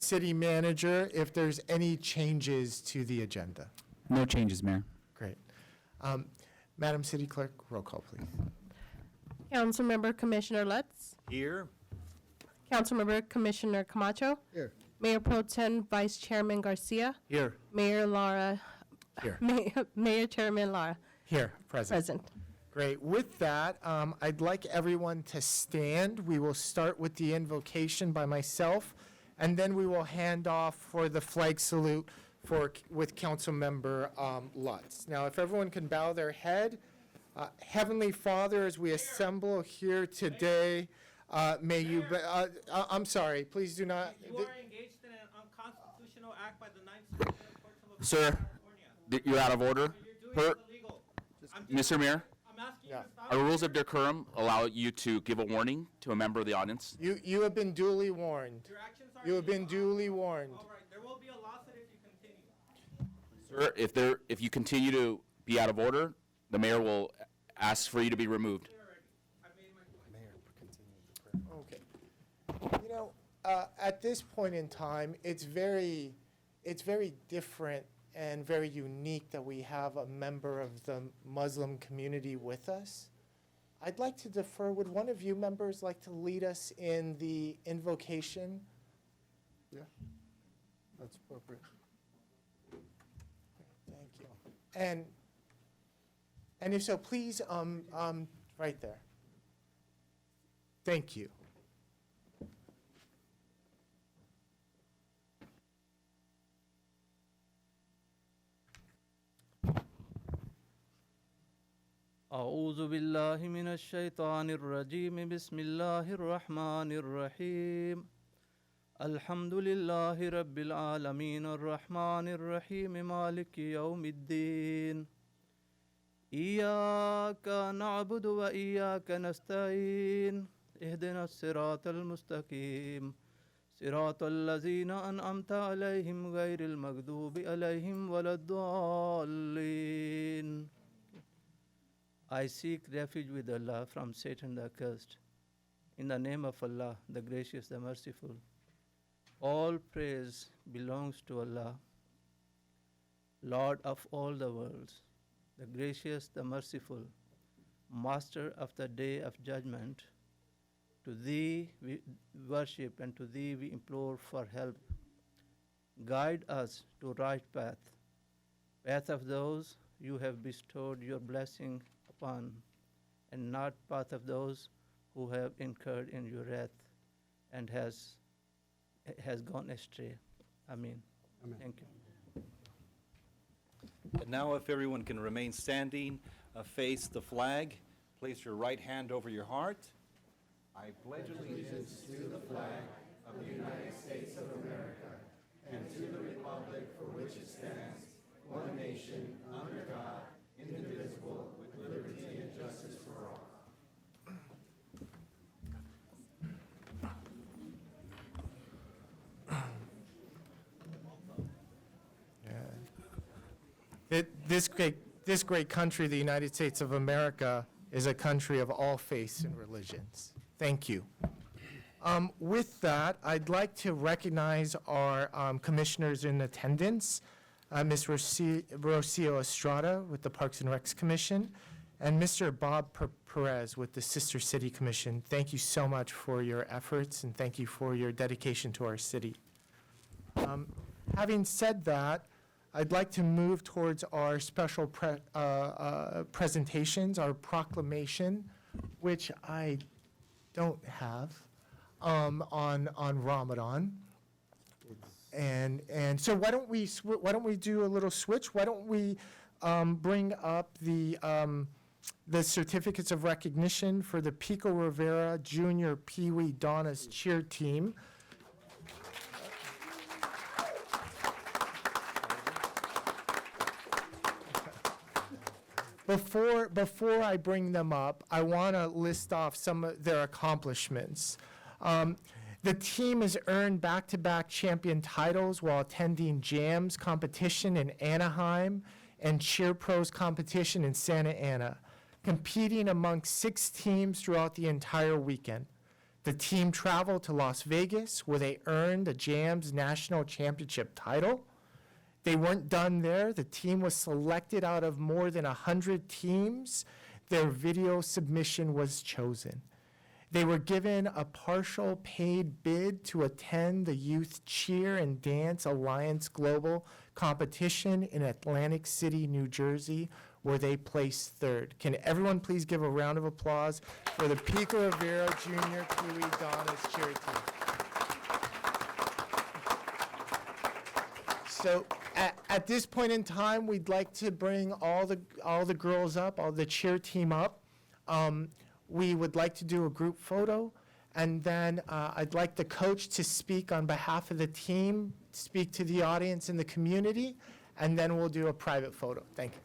city manager if there's any changes to the agenda. No changes, Mayor. Great. Madam City Clerk, roll call, please. Councilmember Commissioner Lutz. Here. Councilmember Commissioner Camacho. Here. Mayor Pro Tem Vice Chairman Garcia. Here. Mayor Lara. Here. Mayor Chairman Lara. Here, present. Present. Great. With that, I'd like everyone to stand. We will start with the invocation by myself, and then we will hand off for the flag salute with Councilmember Lutz. Now, if everyone can bow their head. Heavenly Father, as we assemble here today, may you, I'm sorry, please do not. You are engaged in an unconstitutional act by the Ninth Circuit Court of Appeals Sir, of California. you're out of order. You're doing Per- it illegal. Mr. Mayor, I'm asking Yeah. you to stop. our rules of decorum allow you to give a warning to a member of the audience. You have been duly warned. Your actions are You have been illegal. duly warned. All right, there will be a lawsuit if you continue. Sir, if you continue to be out of order, the mayor will ask for you to be removed. Already. I made my point. Mayor, continue the prayer. Okay. You know, at this point in time, it's very different and very unique that we have a member of the Muslim community with us. I'd like to defer, would one of you members like to lead us in the invocation? Yeah, that's appropriate. Thank you. And if so, please, right there. Thank you. أعوذ بالله من الشيطان الرجيم بسم الله الرحمن الرحيم الحمد لله رب العالمين الرحمن الرحيم مالك يوم الدين إياك نعبد وإياك نستعين اهدنا الصراط المستقيم صراط الذين أنعمت عليهم غير المغضوب عليهم ولا الضالين. I seek refuge with Allah from Satan the accursed. In the name of Allah, the gracious, the merciful. All praise belongs to Allah, Lord of all the worlds, the gracious, the merciful, Master of the day of judgment. To Thee we worship and to Thee we implore for help. Guide us to right path, path of those you have bestowed your blessing upon, and not path of those who have incurred in your wrath and has gone astray. Amen. Amen. Thank you. And now if everyone can remain standing, face the flag, place your right hand over your heart. I pledge allegiance to the flag of the United States of America and to the republic for which it stands, one nation, under God, indivisible, with liberty and justice for all. This great country, the United States of America, is a country of all faiths and religions. Thank you. With that, I'd like to recognize our commissioners in attendance, Ms. Rocio Estrada with the Parks and Recs Commission, and Mr. Bob Perez with the Sister City Commission. Thank you so much for your efforts, and thank you for your dedication to our city. Having said that, I'd like to move towards our special presentations, our proclamation, which I don't have on Ramadan. And so why don't we do a little switch? Why don't we bring up the certificates of recognition for the Pico Rivera Junior Pee Wee Donna's cheer team. Before I bring them up, I want to list off some of their accomplishments. The team has earned back-to-back champion titles while attending JAMS competition in Anaheim and Cheer Pros competition in Santa Ana, competing among 6 teams throughout the entire weekend. The team traveled to Las Vegas, where they earned the JAMS National Championship title. They weren't done there. The team was selected out of more than 100 teams. Their video submission was chosen. They were given a partial paid bid to attend the Youth Cheer and Dance Alliance Global competition in Atlantic City, New Jersey, where they placed third. Can everyone please give a round of applause for the Pico Rivera Junior Kiwi Donna's cheer team? So at this point in time, we'd like to bring all the girls up, all the cheer team up. We would like to do a group photo, and then I'd like the coach to speak on behalf of the team, speak to the audience and the community, and then we'll do a private photo. Thank you.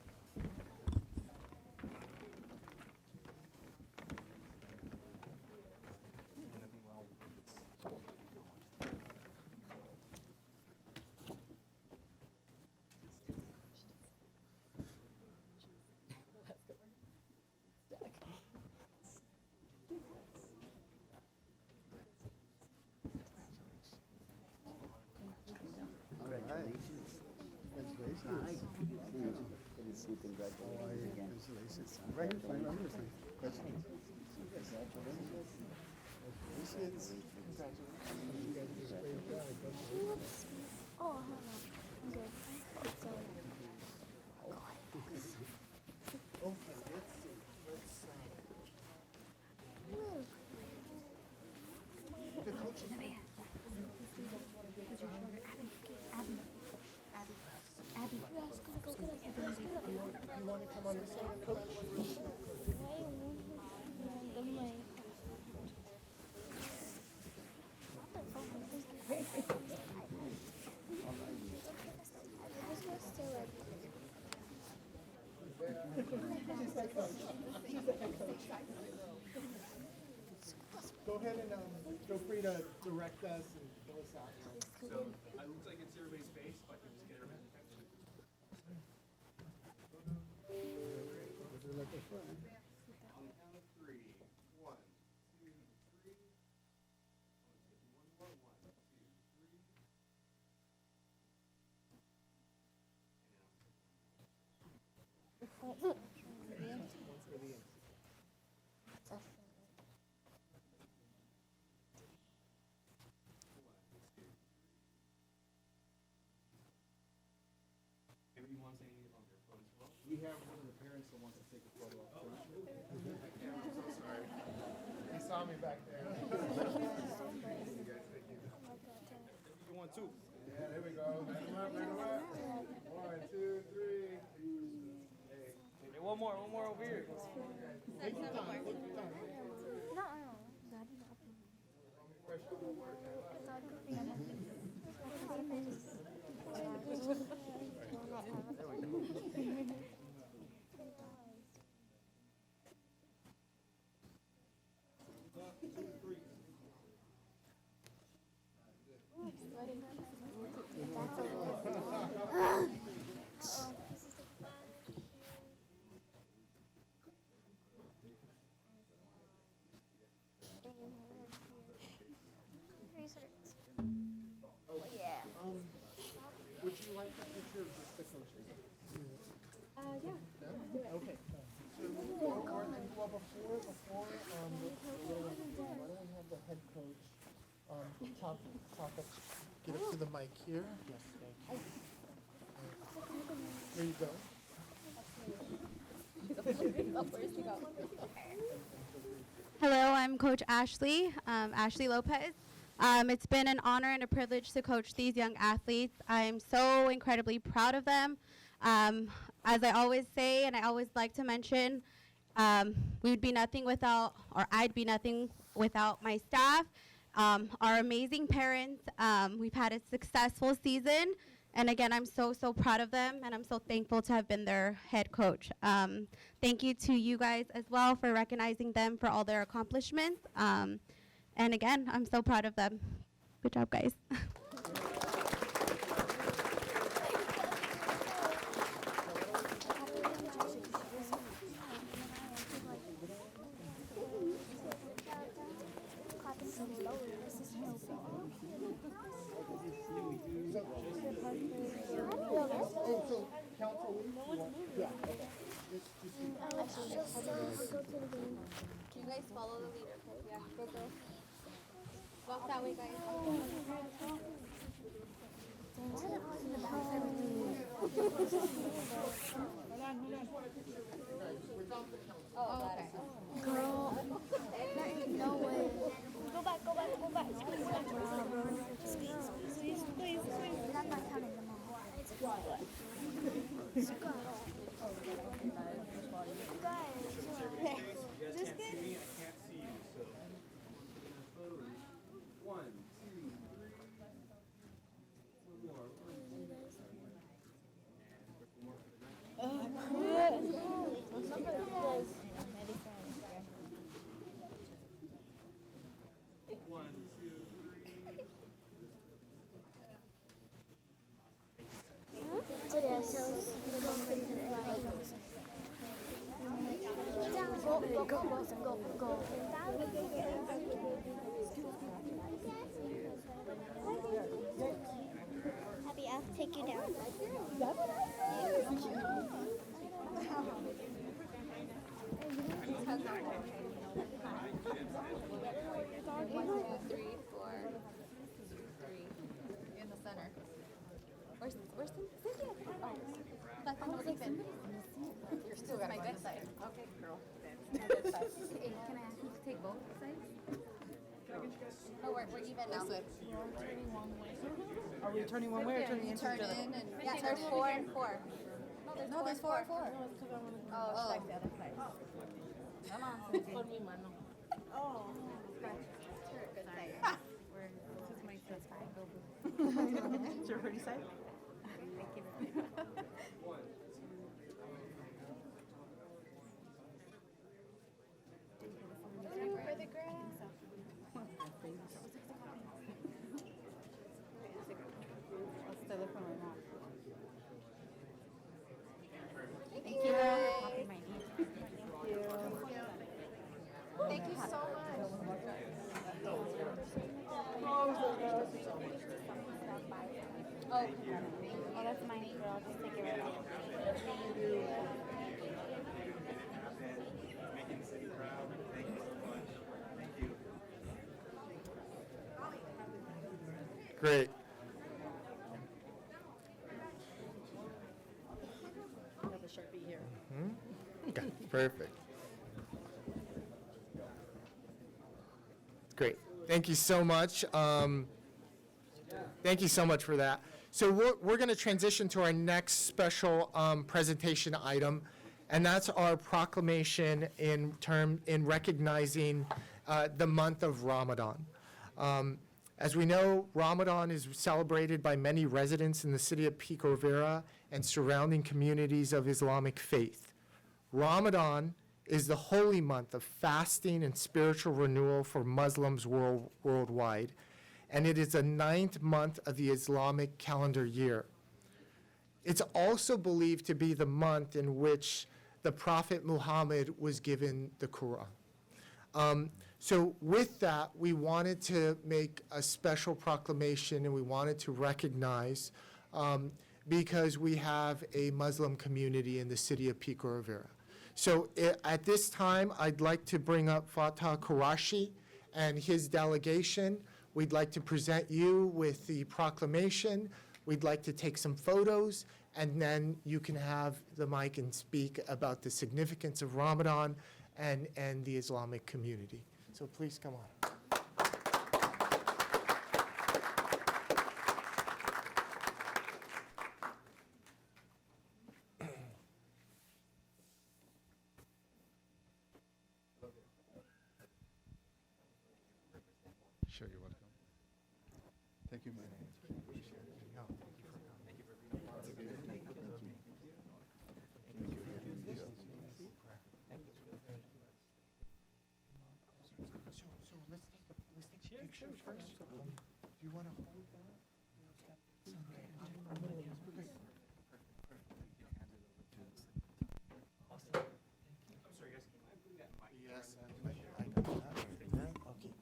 Go ahead and feel free to direct us and fill us out. So it looks like it's everybody's face, but you just get her in. On the count of three. 1, 2, 3. One more. 1, 2, 3. Maybe you want to say anything about their photos as well? We have one of the parents that wants to take a photo up front. I'm so sorry. He saw me back there. You want two? Yeah, there we go. Let him up, let him up. 1, 2, 3. Hey, one more over here. Take your time, take your time. Would you like a picture of just the coaches? Yeah. Okay. So, or before, why don't we have the head coach, talk up, get up to the mic here. Yes, thank you. Here you go. Hello, I'm Coach Ashley, Ashley Lopez. It's been an honor and a privilege to coach these young athletes. I'm so incredibly proud of them. As I always say, and I always like to mention, we would be nothing without, or I'd be nothing without my staff, our amazing parents. We've had a successful season. And again, I'm so proud of them, and I'm so thankful to have been their head coach. Thank you to you guys as well for recognizing them for all their accomplishments. And again, I'm so proud of them. Good job, guys. You guys follow the leader, okay? Yeah, go, go. Walk that way, guys. Oh, okay. Girl, no way. Go back, go back, go back. Squeeze. That's not counting them all. Guys, this good? One, two, three. One more. One, two, three. Go. Happy, I'll take you down. One, two, three, four. Three. In the center. Where's Cynthia? Oh, that's Cynthia. You're still got my good side. Okay, girl. Hey, can I ask you to take both sides? Oh, we're even now. Are we turning one way or turning You into turn each other? in and, yeah, there's 4 and 4. No, there's 4 and 4. Oh, come on, Cynthia. Oh. Good side. This is my side. It's your pretty side? For the girl. Thank you. Thank you so much. Oh, that's mine, girl. Just take it right away. Making the city proud. Thank you so much. Thank you. Great. I have a Sharpie here. Okay, perfect. Great. Thank you so much. Thank you so much for that. So we're going to transition to our next special presentation item, and that's our proclamation in recognizing the month of Ramadan. As we know, Ramadan is celebrated by many residents in the city of Pico Rivera and surrounding communities of Islamic faith. Ramadan is the holy month of fasting and spiritual renewal for Muslims worldwide, and it is the 9th month of the Islamic calendar year. It's also believed to be the month in which the Prophet Muhammad was given the Quran. So with that, we wanted to make a special proclamation, and we wanted to recognize, because we have a Muslim community in the city of Pico Rivera. So at this time, I'd like to bring up Fatah Karashi and his delegation. We'd like to present you with the proclamation. We'd like to take some photos, and then you can have the mic and speak about the significance of Ramadan and the Islamic community. So please come on. Sure, you're welcome. Thank you, man. So let's take pictures first. Do you want to hold that? Yes, I got that. Okay.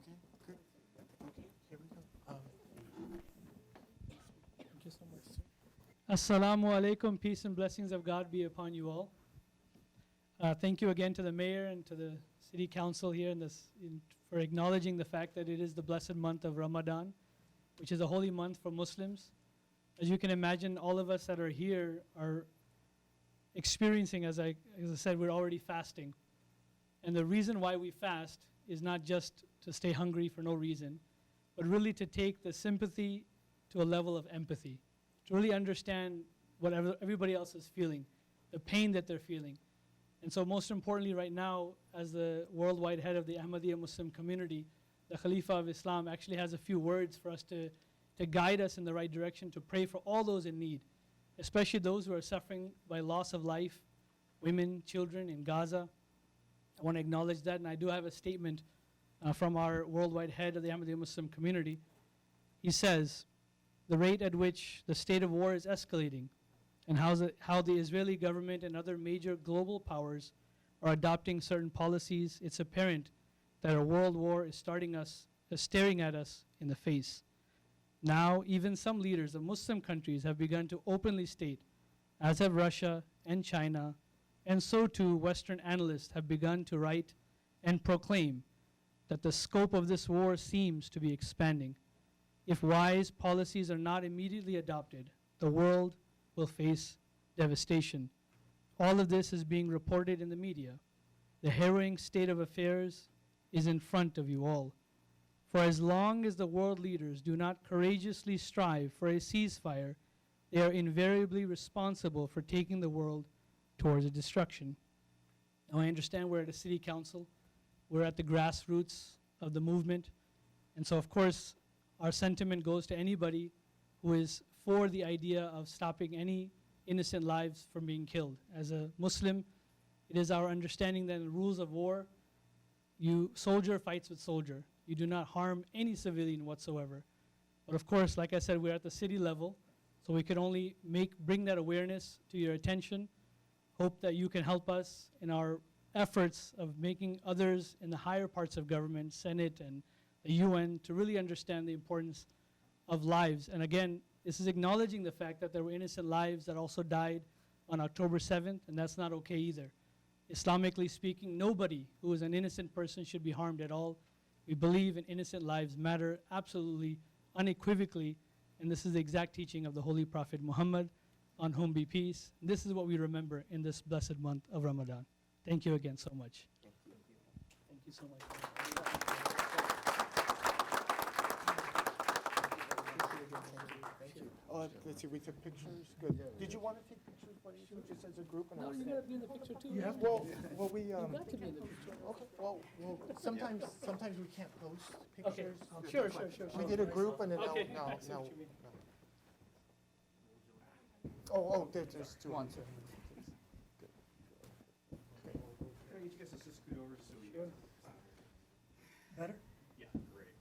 Okay, good. Okay, here we go. Thank you so much, sir. Assalamu alaikum, peace and blessings of God be upon you all. Thank you again to the mayor and to the city council here for acknowledging the fact that it is the blessed month of Ramadan, which is a holy month for Muslims. As you can imagine, all of us that are here are experiencing, as I said, we're already fasting. And the reason why we fast is not just to stay hungry for no reason, but really to take the sympathy to a level of empathy, to really understand what everybody else is feeling, the pain that they're feeling. And so most importantly right now, as the worldwide head of the Ahmadiyya Muslim community, the Khalifa of Islam actually has a few words for us to guide us in the right direction, to pray for all those in need, especially those who are suffering by loss of life, women, children in Gaza. I want to acknowledge that, and I do have a statement from our worldwide head of the Ahmadiyya Muslim community. He says, the rate at which the state of war is escalating and how the Israeli government and other major global powers are adopting certain policies, it's apparent that a world war is staring at us in the face. Now, even some leaders of Muslim countries have begun to openly state, as have Russia and China, and so too Western analysts have begun to write and proclaim that the scope of this war seems to be expanding. If wise policies are not immediately adopted, the world will face devastation. All of this is being reported in the media. The harrowing state of affairs is in front of you all. For as long as the world leaders do not courageously strive for a ceasefire, they are invariably responsible for taking the world towards a destruction. Now I understand we're at a city council. We're at the grassroots of the movement. And so of course, our sentiment goes to anybody who is for the idea of stopping any innocent lives from being killed. As a Muslim, it is our understanding that in the rules of war, soldier fights with soldier. You do not harm any civilian whatsoever. But of course, like I said, we're at the city level, so we can only bring that awareness to your attention. Hope that you can help us in our efforts of making others in the higher parts of government, Senate and the UN, to really understand the importance of lives. And again, this is acknowledging the fact that there were innocent lives that also died on October 7th, and that's not okay either. Islamically speaking, nobody who is an innocent person should be harmed at all. We believe in innocent lives matter absolutely, unequivocally, and this is the exact teaching of the Holy Prophet Muhammad, on whom be peace. This is what we remember in this blessed month of Ramadan. Thank you again so much. Thank you so much. Let's see, we took pictures. Good. Did you want to take pictures by you just as a group? And No, I'll you stay? gotta be in the picture too. You have to. Well, we You got to be in the picture. Okay. Well, sometimes we can't post Okay. pictures. Sure. We did a group and then Okay. now. I see what you mean. Oh, there's two. One, sir. Each gets us to scoot over so we. Better? Yeah, great.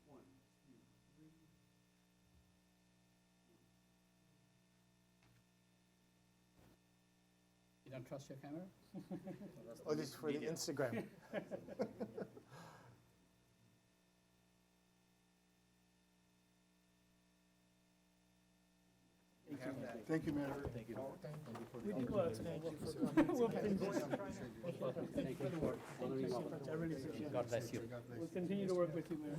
One, two, three. You don't trust your camera? Oh, this is for the Instagram. Thank you, Mayor. We do well. I really appreciate it. God bless you. We'll continue to work with you, Mayor.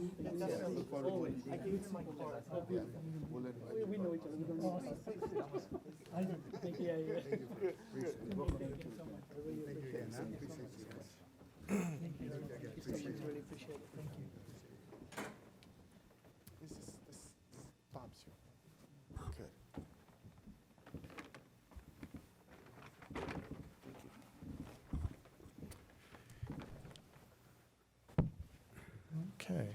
Always. I gave you my card. We know each other. We don't need to. I do. Thank you. Yeah. Thank you so much. I really appreciate it. Thank you so much. Really appreciate it. Thank you. This Bob's here. Good. Okay.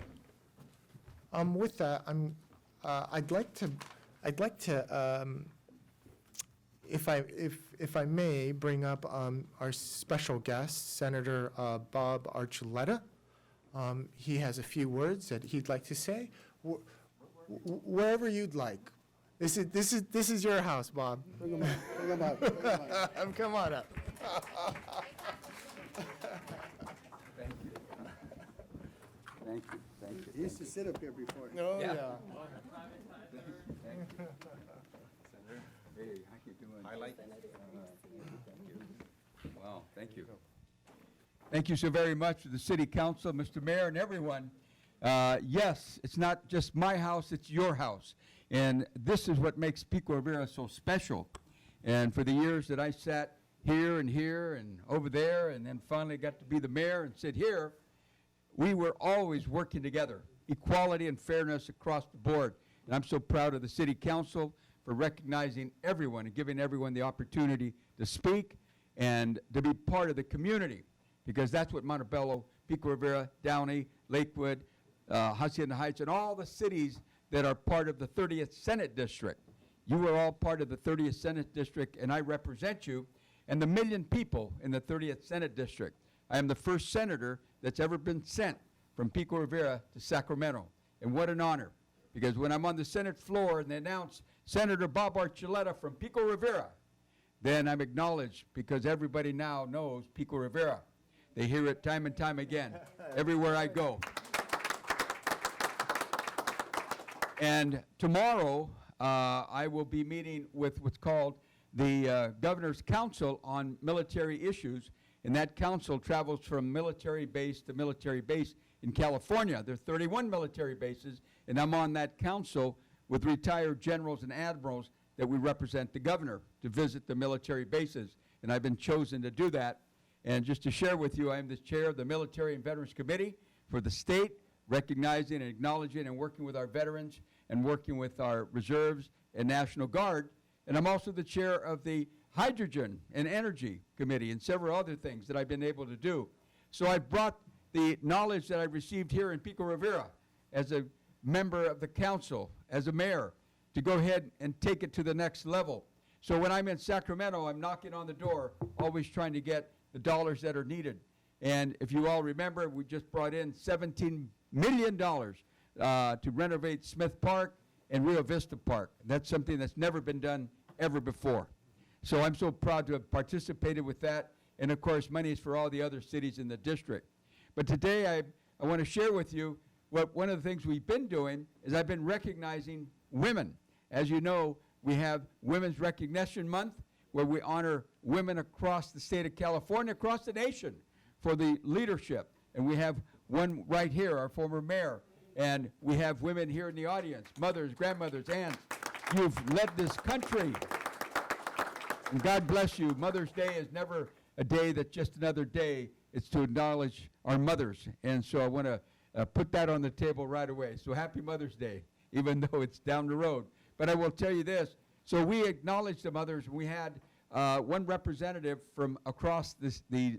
With that, I'd like to, if I may, bring up our special guest, Senator Bob Archuleta. He has a few words that he'd like to say, wherever you'd like. This is your house, Bob. Bring them up. Come on up. Thank you, thank you. He used to sit up here before. Oh, yeah. Hey, how you doing? Highlight. Wow, thank you. Thank you so very much to the city council, Mr. Mayor, and everyone. Yes, it's not just my house, it's your house. And this is what makes Pico Rivera so special. And for the years that I sat here and over there, and then finally got to be the mayor and sit here, we were always working together, equality and fairness across the board. And I'm so proud of the city council for recognizing everyone and giving everyone the opportunity to speak and to be part of the community, because that's what Montebello, Pico Rivera, Downey, Lakewood, Hacienda Heights, and all the cities that are part of the 30th Senate District. You are all part of the 30th Senate District, and I represent you and the million people in the 30th Senate District. I am the first senator that's ever been sent from Pico Rivera to Sacramento. And what an honor, because when I'm on the Senate floor and they announce Senator Bob Archuleta from Pico Rivera, then I'm acknowledged, because everybody now knows Pico Rivera. They hear it time and time again, everywhere I go. And tomorrow, I will be meeting with what's called the Governor's Council on Military Issues, and that council travels from military base to military base in California. There are 31 military bases, and I'm on that council with retired generals and admirals that we represent the governor to visit the military bases, and I've been chosen to do that. And just to share with you, I am the chair of the Military and Veterans Committee for the state, recognizing and acknowledging and working with our veterans and working with our reserves and National Guard. And I'm also the chair of the Hydrogen and Energy Committee and several other things that I've been able to do. So I brought the knowledge that I received here in Pico Rivera as a member of the council, as a mayor, to go ahead and take it to the next level. So when I'm in Sacramento, I'm knocking on the door, always trying to get the dollars that are needed. And if you all remember, we just brought in $17 million to renovate Smith Park and Rio Vista Park. That's something that's never been done ever before. So I'm so proud to have participated with that. And of course, money is for all the other cities in the district. But today I want to share with you what one of the things we've been doing is I've been recognizing women. As you know, we have Women's Recognition Month, where we honor women across the state of California, across the nation, for the leadership. And we have one right here, our former mayor. And we have women here in the audience, mothers, grandmothers, aunts. You've led this country. And God bless you. Mother's Day is never a day that's just another day. It's to acknowledge our mothers. And so I want to put that on the table right away. So happy Mother's Day, even though it's down the road. But I will tell you this. So we acknowledged the mothers. We had one representative from across the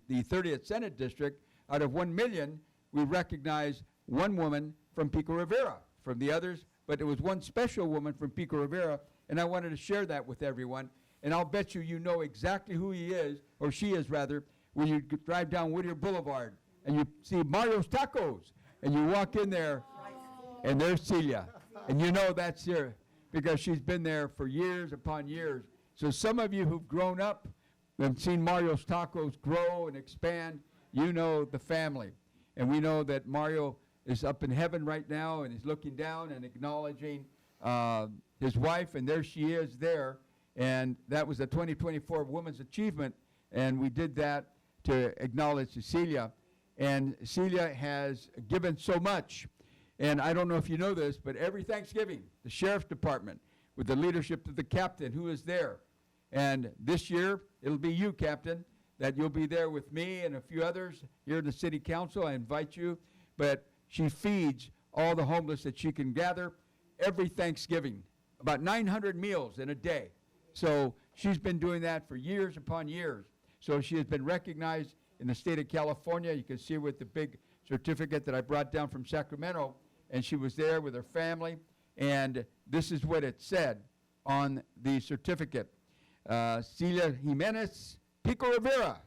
30th Senate District. Out of 1 million, we recognized one woman from Pico Rivera. From the others, but it was one special woman from Pico Rivera, and I wanted to share that with everyone. And I'll bet you know exactly who he is, or she is rather, when you drive down Whittier Boulevard and you see Mario's Tacos, and you walk in there, and there's Celia. And you know that's her, because she's been there for years upon years. So some of you who've grown up and seen Mario's Tacos grow and expand, you know the family. And we know that Mario is up in heaven right now, and he's looking down and acknowledging his wife, and there she is there. And that was a 2024 Women's Achievement, and we did that to acknowledge Cecilia. And Celia has given so much. And I don't know if you know this, but every Thanksgiving, the Sheriff's Department, with the leadership of the captain who is there, and this year, it'll be you, Captain, that you'll be there with me and a few others here in the City Council. I invite you. But she feeds all the homeless that she can gather every Thanksgiving, about 900 meals in a day. So she's been doing that for years upon years. So she has been recognized in the state of California. You can see with the big certificate that I brought down from Sacramento, and she was there with her family. And this is what it said on the certificate. Celia Jimenez, Pico Rivera.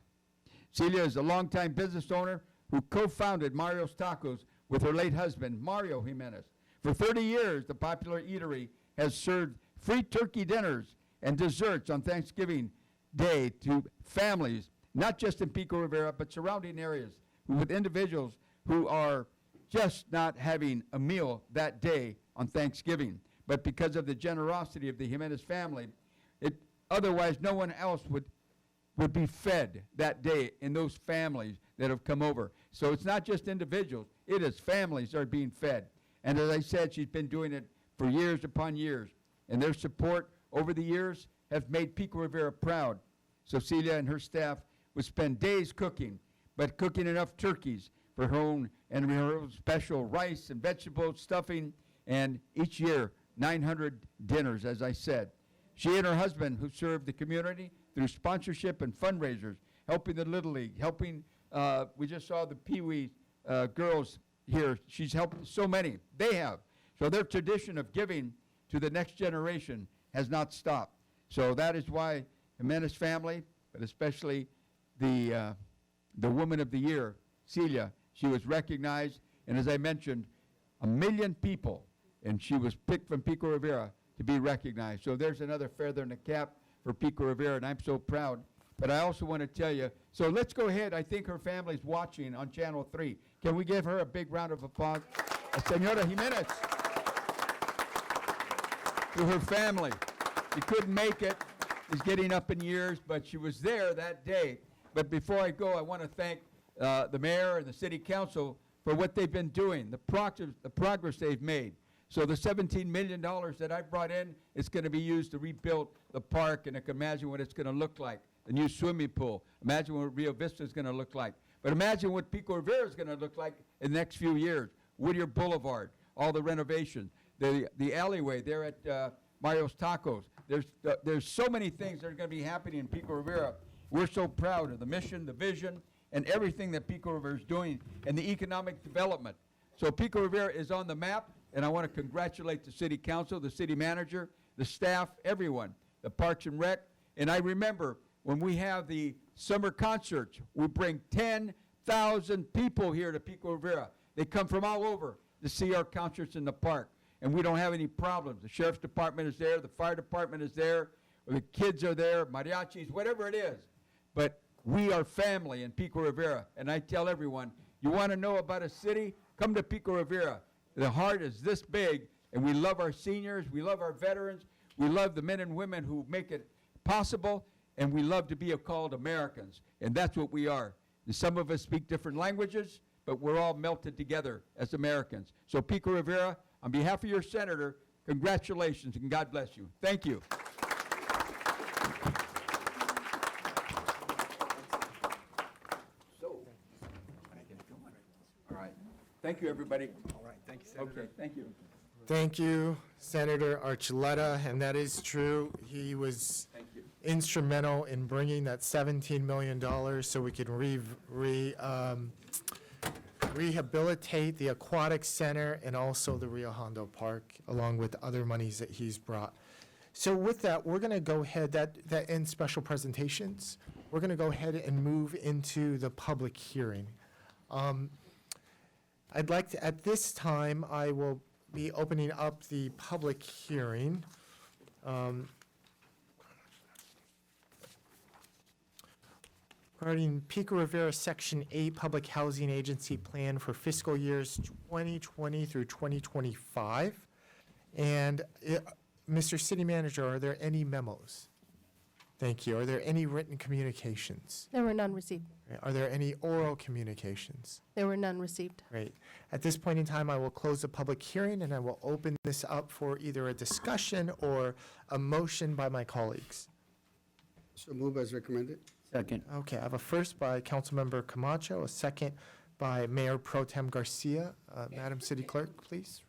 Celia is a longtime business owner who co-founded Mario's Tacos with her late husband, Mario Jimenez. For 30 years, the popular eatery has served free turkey dinners and desserts on Thanksgiving Day to families, not just in Pico Rivera, but surrounding areas, with individuals who are just not having a meal that day on Thanksgiving, but because of the generosity of the Jimenez family, otherwise no one else would be fed that day in those families that have come over. So it's not just individuals, it is families that are being fed. And as I said, she's been doing it for years upon years. And their support over the years has made Pico Rivera proud. Cecilia and her staff would spend days cooking, but cooking enough turkeys for her own and her own special rice and vegetables, stuffing, and each year, 900 dinners, as I said. She and her husband, who served the community through sponsorship and fundraisers, helping the Little League, helping, we just saw the Pee Wee girls here. She's helped so many. They have. So their tradition of giving to the next generation has not stopped. So that is why Jimenez family, but especially the Woman of the Year, Celia, she was recognized, and as I mentioned, 1 million people, and she was picked from Pico Rivera to be recognized. So there's another feather in the cap for Pico Rivera, and I'm so proud. But I also want to tell you, so let's go ahead. I think her family's watching on Channel 3. Can we give her a big round of applause? Senora Jimenez, to her family. She couldn't make it. She's getting up in years, but she was there that day. But before I go, I want to thank the mayor and the city council for what they've been doing, the progress they've made. So the $17 million that I brought in is going to be used to rebuild the park, and I can imagine what it's going to look like. The new swimming pool. Imagine what Rio Vista is going to look like. But imagine what Pico Rivera is going to look like in the next few years. Whittier Boulevard, all the renovations, the alleyway there at Mario's Tacos. There's so many things that are going to be happening in Pico Rivera. We're so proud of the mission, the vision, and everything that Pico Rivera is doing, and the economic development. So Pico Rivera is on the map, and I want to congratulate the city council, the city manager, the staff, everyone, the Parks and Rec. And I remember when we have the summer concerts, we bring 10,000 people here to Pico Rivera. They come from all over to see our concerts in the park, and we don't have any problems. The sheriff's department is there, the fire department is there, the kids are there, mariachis, whatever it is. But we are family in Pico Rivera, and I tell everyone, you want to know about a city? Come to Pico Rivera. The heart is this big, and we love our seniors, we love our veterans, we love the men and women who make it possible, and we love to be called Americans, and that's what we are. And some of us speak different languages, but we're all melted together as Americans. So Pico Rivera, on behalf of your senator, congratulations, and God bless you. Thank you. All right. Thank you, everybody. All right, thank you, Senator. Okay, thank you. Thank you, Senator Archuleta, and that is true. He was instrumental in bringing that $17 million so we can rehabilitate the aquatic center and also the Rio Hondo Park, along with other monies that he's brought. So with that, we're going to go ahead, that ends special presentations. We're going to go ahead and move into the public hearing. I'd like to, at this time, I will be opening up the public hearing. Regarding Pico Rivera Section 8 Public Housing Agency Plan for fiscal years 2020 through 2025. And Mr. City Manager, are there any memos? Thank you. Are there any written communications? There were none received. Are there any oral communications? There were none received. Great. At this point in time, I will close the public hearing, and I will open this up for either a discussion or a motion by my colleagues. So move as recommended. Second. Okay, I have a first by Councilmember Camacho, a second by Mayor Pro Tem Garcia. Madam City Clerk, please.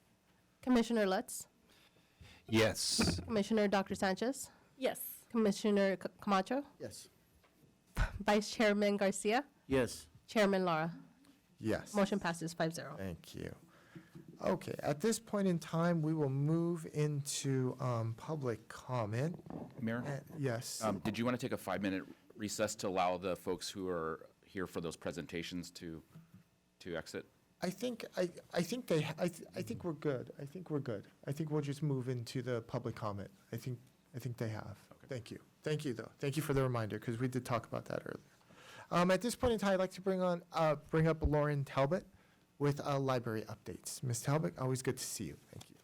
Commissioner Lutz, Yes. Commissioner Dr. Sanchez, Yes. Commissioner Camacho, Yes. Vice Chairman Garcia, Yes. Chairman Lara. Yes. Motion passes 5-0. Thank you. Okay, at this point in time, we will move into public comment. Mayor, Yes. did you want to take a 5-minute recess to allow the folks who are here for those presentations to exit? I think we're good. I think we're good. I think we'll just move into the public comment. I think they have. Okay. Thank you. Thank you, though. Thank you for the reminder, because we did talk about that earlier. At this point in time, I'd like to bring up Lauren Talbot. with library updates. Ms. Talbot, always good to see you. Thank you.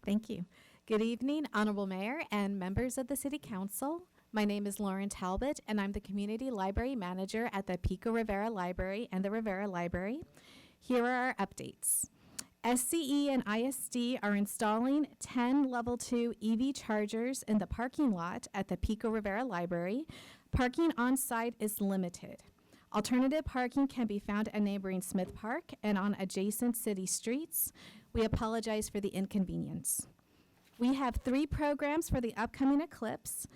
Thank you. Good evening, Honorable Mayor and members of the City Council. My name is Lauren Talbot, and I'm the Community Library Manager at the Pico Rivera Library and the Rivera Library. Here are our updates. SCE and ISD are installing 10 Level 2 EV chargers in the parking lot at the Pico Rivera Library. Parking on site is limited. Alternative parking can be found at neighboring Smith Park and on adjacent city streets. We apologize for the inconvenience. We have 3 programs for the upcoming eclipse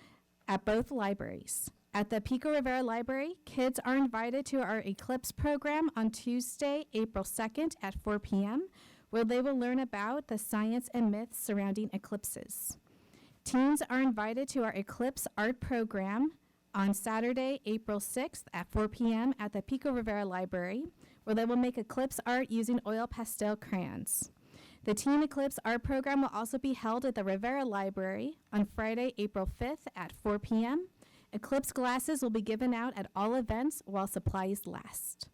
at both libraries. At the Pico Rivera Library, kids are invited to our eclipse program on Tuesday, April 2nd at 4 p.m., where they will learn about the science and myths surrounding eclipses. Teens are invited to our eclipse art program on Saturday, April 6th at 4 p.m. at the Pico Rivera Library, where they will make eclipse art using oil pastel crayons. The Teen Eclipse Art Program will also be held at the Rivera Library on Friday, April 5th at 4 p.m. Eclipse glasses will be given out at all events while supplies last.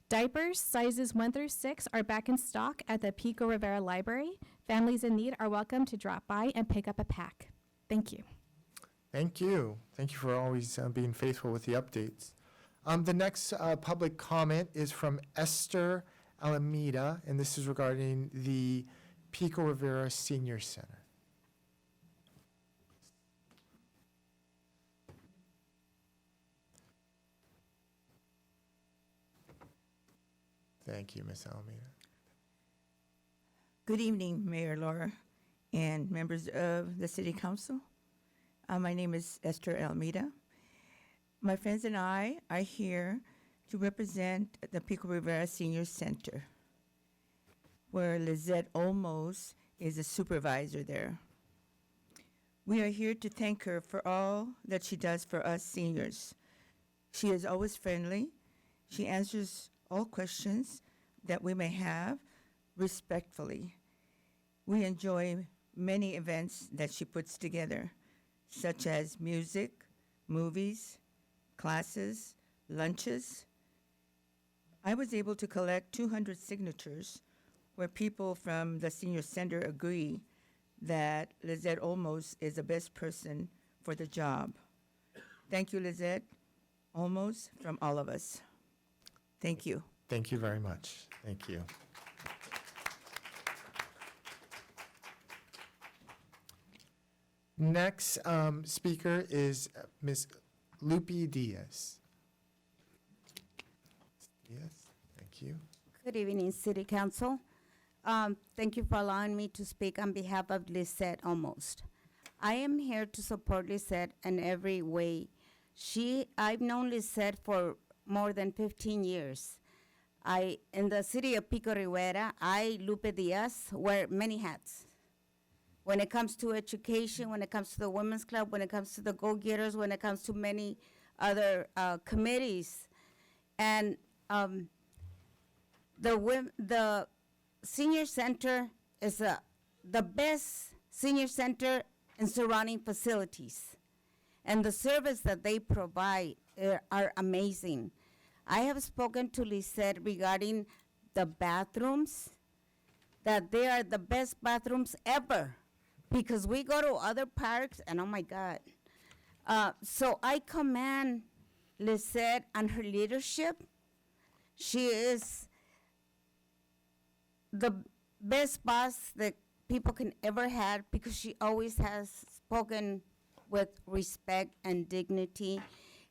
Diapers sizes 1 through 6 are back in stock at the Pico Rivera Library. Families in need are welcome to drop by and pick up a pack. Thank you. Thank you. Thank you for always being faithful with the updates. The next public comment is from Esther Alameda, and this is regarding the Pico Rivera Senior Center. Thank you, Ms. Alameda. Good evening, Mayor Laura and members of the City Council. My name is Esther Almeida. My friends and I are here to represent the Pico Rivera Senior Center, where Lizette Olmos is a supervisor there. We are here to thank her for all that she does for us seniors. She is always friendly. She answers all questions that we may have respectfully. We enjoy many events that she puts together, such as music, movies, classes, lunches. I was able to collect 200 signatures where people from the senior center agree that Lizette Olmos is the best person for the job. Thank you, Lizette Olmos, from all of us. Thank you. Thank you very much. Thank you. Next speaker is Ms. Lupi Diaz. Thank you. Good evening, City Council. Thank you for allowing me to speak on behalf of Lisette Almost. I am here to support Lisette in every way. I've known Lisette for more than 15 years. In the city of Pico Rivera, Lupe Diaz, wear many hats. When it comes to education, when it comes to the Women's Club, when it comes to the Go-Getters, when it comes to many other committees. And the senior center is the best senior center in surrounding facilities. And the service that they provide are amazing. I have spoken to Lisette regarding the bathrooms, that they are the best bathrooms ever, because we go to other parks and oh my God. So I commend Lisette on her leadership. She is the best boss that people can ever have, because she always has spoken with respect and dignity.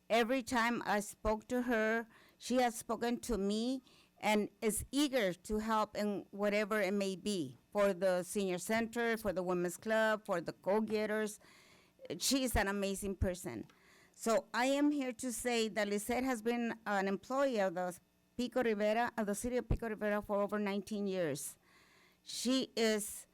Every time I spoke to her, she has spoken to me and is eager to help in whatever it may be, for the senior center, for the Women's Club, for the Go-Getters. She is an amazing person. So I am here to say that Lisette has been an employee of the Pico Rivera, of the city of Pico Rivera, for over 19 years. She is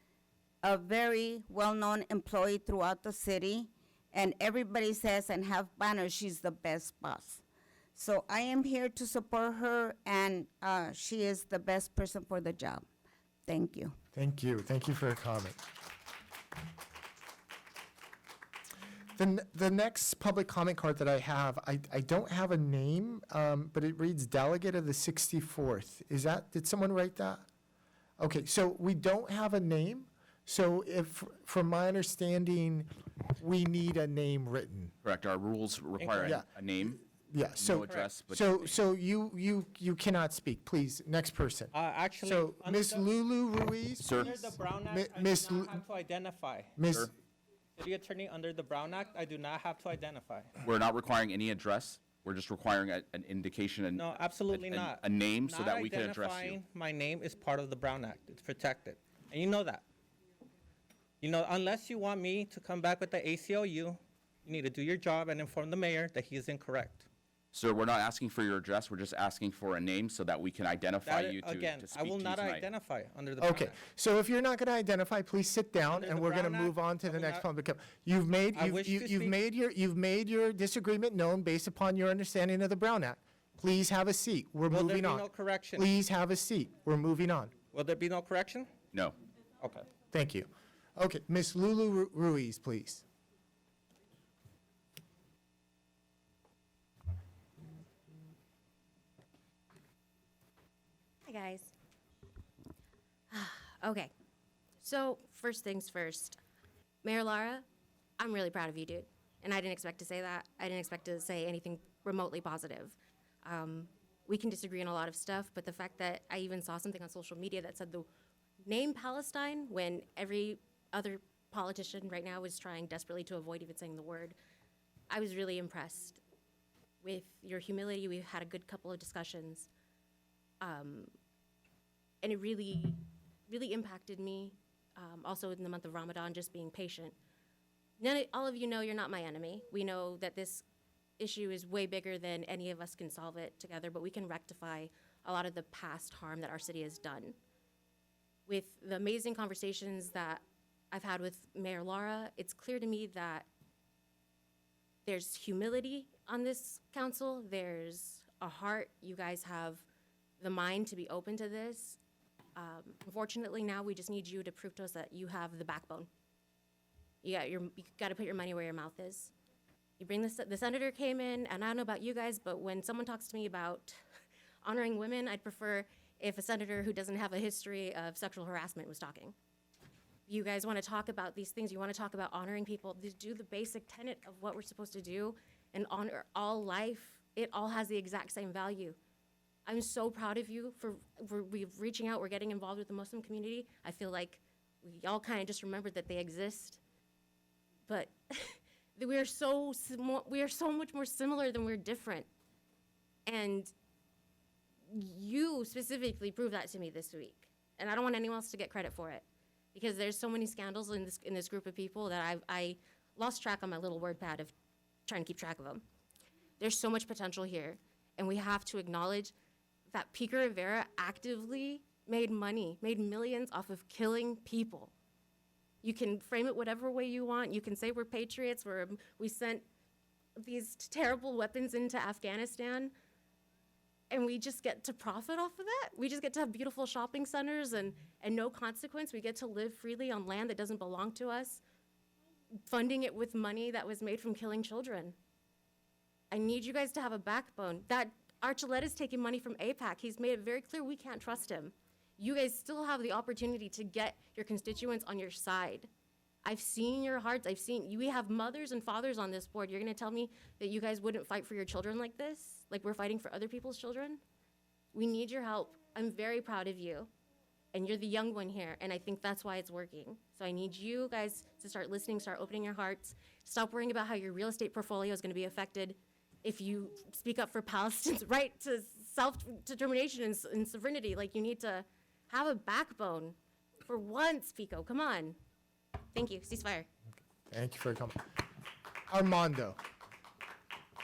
a very well-known employee throughout the city, and everybody says and have banners, she's the best boss. So I am here to support her, and she is the best person for the job. Thank you. Thank you. Thank you for your comment. The next public comment card that I have, I don't have a name, but it reads Delegate of the 64th. Did someone write that? Okay, so we don't have a name. So if, from my understanding, we need a name written. Correct. Our rules require Yeah. a name, Yeah, so, no address, but so you cannot speak, please. Next person. Actually, So, under Ms. the- Lulu Ruiz, Sir. Under the Brown Mi- Act, I Miss do Lu- not have to identify. Ms. Sir. City Attorney, under the Brown Act, I do not have to identify. we're not requiring any address. We're just requiring an indication and No, absolutely a- not. a name so Not that we can address you. identifying my name is part of the Brown Act. It's protected. And you know that. You know, unless you want me to come back with the ACLU, you need to do your job and inform the mayor that he is incorrect. Sir, we're not asking for your address. We're just asking for a name so that we can identify you to Again, speak I will to you not tonight. identify under the Brown Okay, Act. so if you're not going to identify, please sit down, Under and the we're going to Brown move Act, on to I the will next not- public comment. You've made, I wish to you've speak. you've made your disagreement known based upon your understanding of the Brown Act. Please have a seat. We're Will there moving be on. no correction? Please have a seat. We're moving on. Will there be no correction? No. Okay. Thank you. Okay, Ms. Lulu Ruiz, please. Hi, guys. Okay, so first things first. Mayor Lara, I'm really proud of you, dude. And I didn't expect to say that. I didn't expect to say anything remotely positive. We can disagree on a lot of stuff, but the fact that I even saw something on social media that said the name Palestine when every other politician right now is trying desperately to avoid even saying the word, I was really impressed with your humility. We've had a good couple of discussions. And it really, really impacted me. Also in the month of Ramadan, just being patient. All of you know you're not my enemy. We know that this issue is way bigger than any of us can solve it together, but we can rectify a lot of the past harm that our city has done. With the amazing conversations that I've had with Mayor Lara, it's clear to me that there's humility on this council. There's a heart. You guys have the mind to be open to this. Unfortunately, now we just need you to prove to us that you have the backbone. You got to put your money where your mouth is. You bring the senator came in, and I don't know about you guys, but when someone talks to me about honoring women, I'd prefer if a senator who doesn't have a history of sexual harassment was talking. You guys want to talk about these things, you want to talk about honoring people, just do the basic tenet of what we're supposed to do and honor all life. It all has the exact same value. I'm so proud of you for reaching out. We're getting involved with the Muslim community. I feel like we all kind of just remembered that they exist. But we are so much more similar than we're different. And you specifically proved that to me this week. And I don't want anyone else to get credit for it, because there's so many scandals in this group of people that I lost track on my little word pad of trying to keep track of them. There's so much potential here, and we have to acknowledge that Pico Rivera actively made millions off of killing people. You can frame it whatever way you want. You can say we're patriots, we sent these terrible weapons into Afghanistan, and we just get to profit off of that. We just get to have beautiful shopping centers and no consequence. We get to live freely on land that doesn't belong to us, funding it with money that was made from killing children. I need you guys to have a backbone. That Archuleta's taking money from AIPAC. He's made it very clear we can't trust him. You guys still have the opportunity to get your constituents on your side. I've seen your hearts. We have mothers and fathers on this board. You're gonna tell me that you guys wouldn't fight for your children like this? Like we're fighting for other people's children? We need your help. I'm very proud of you. And you're the young one here, and I think that's why it's working. So I need you guys to start listening, start opening your hearts, stop worrying about how your real estate portfolio is gonna be affected if you speak up for Palestine's right to self-determination and sovereignty. Like, you need to have a backbone for once, Pico. Come on. Thank you. Ceasefire. Thank you for coming. Armando.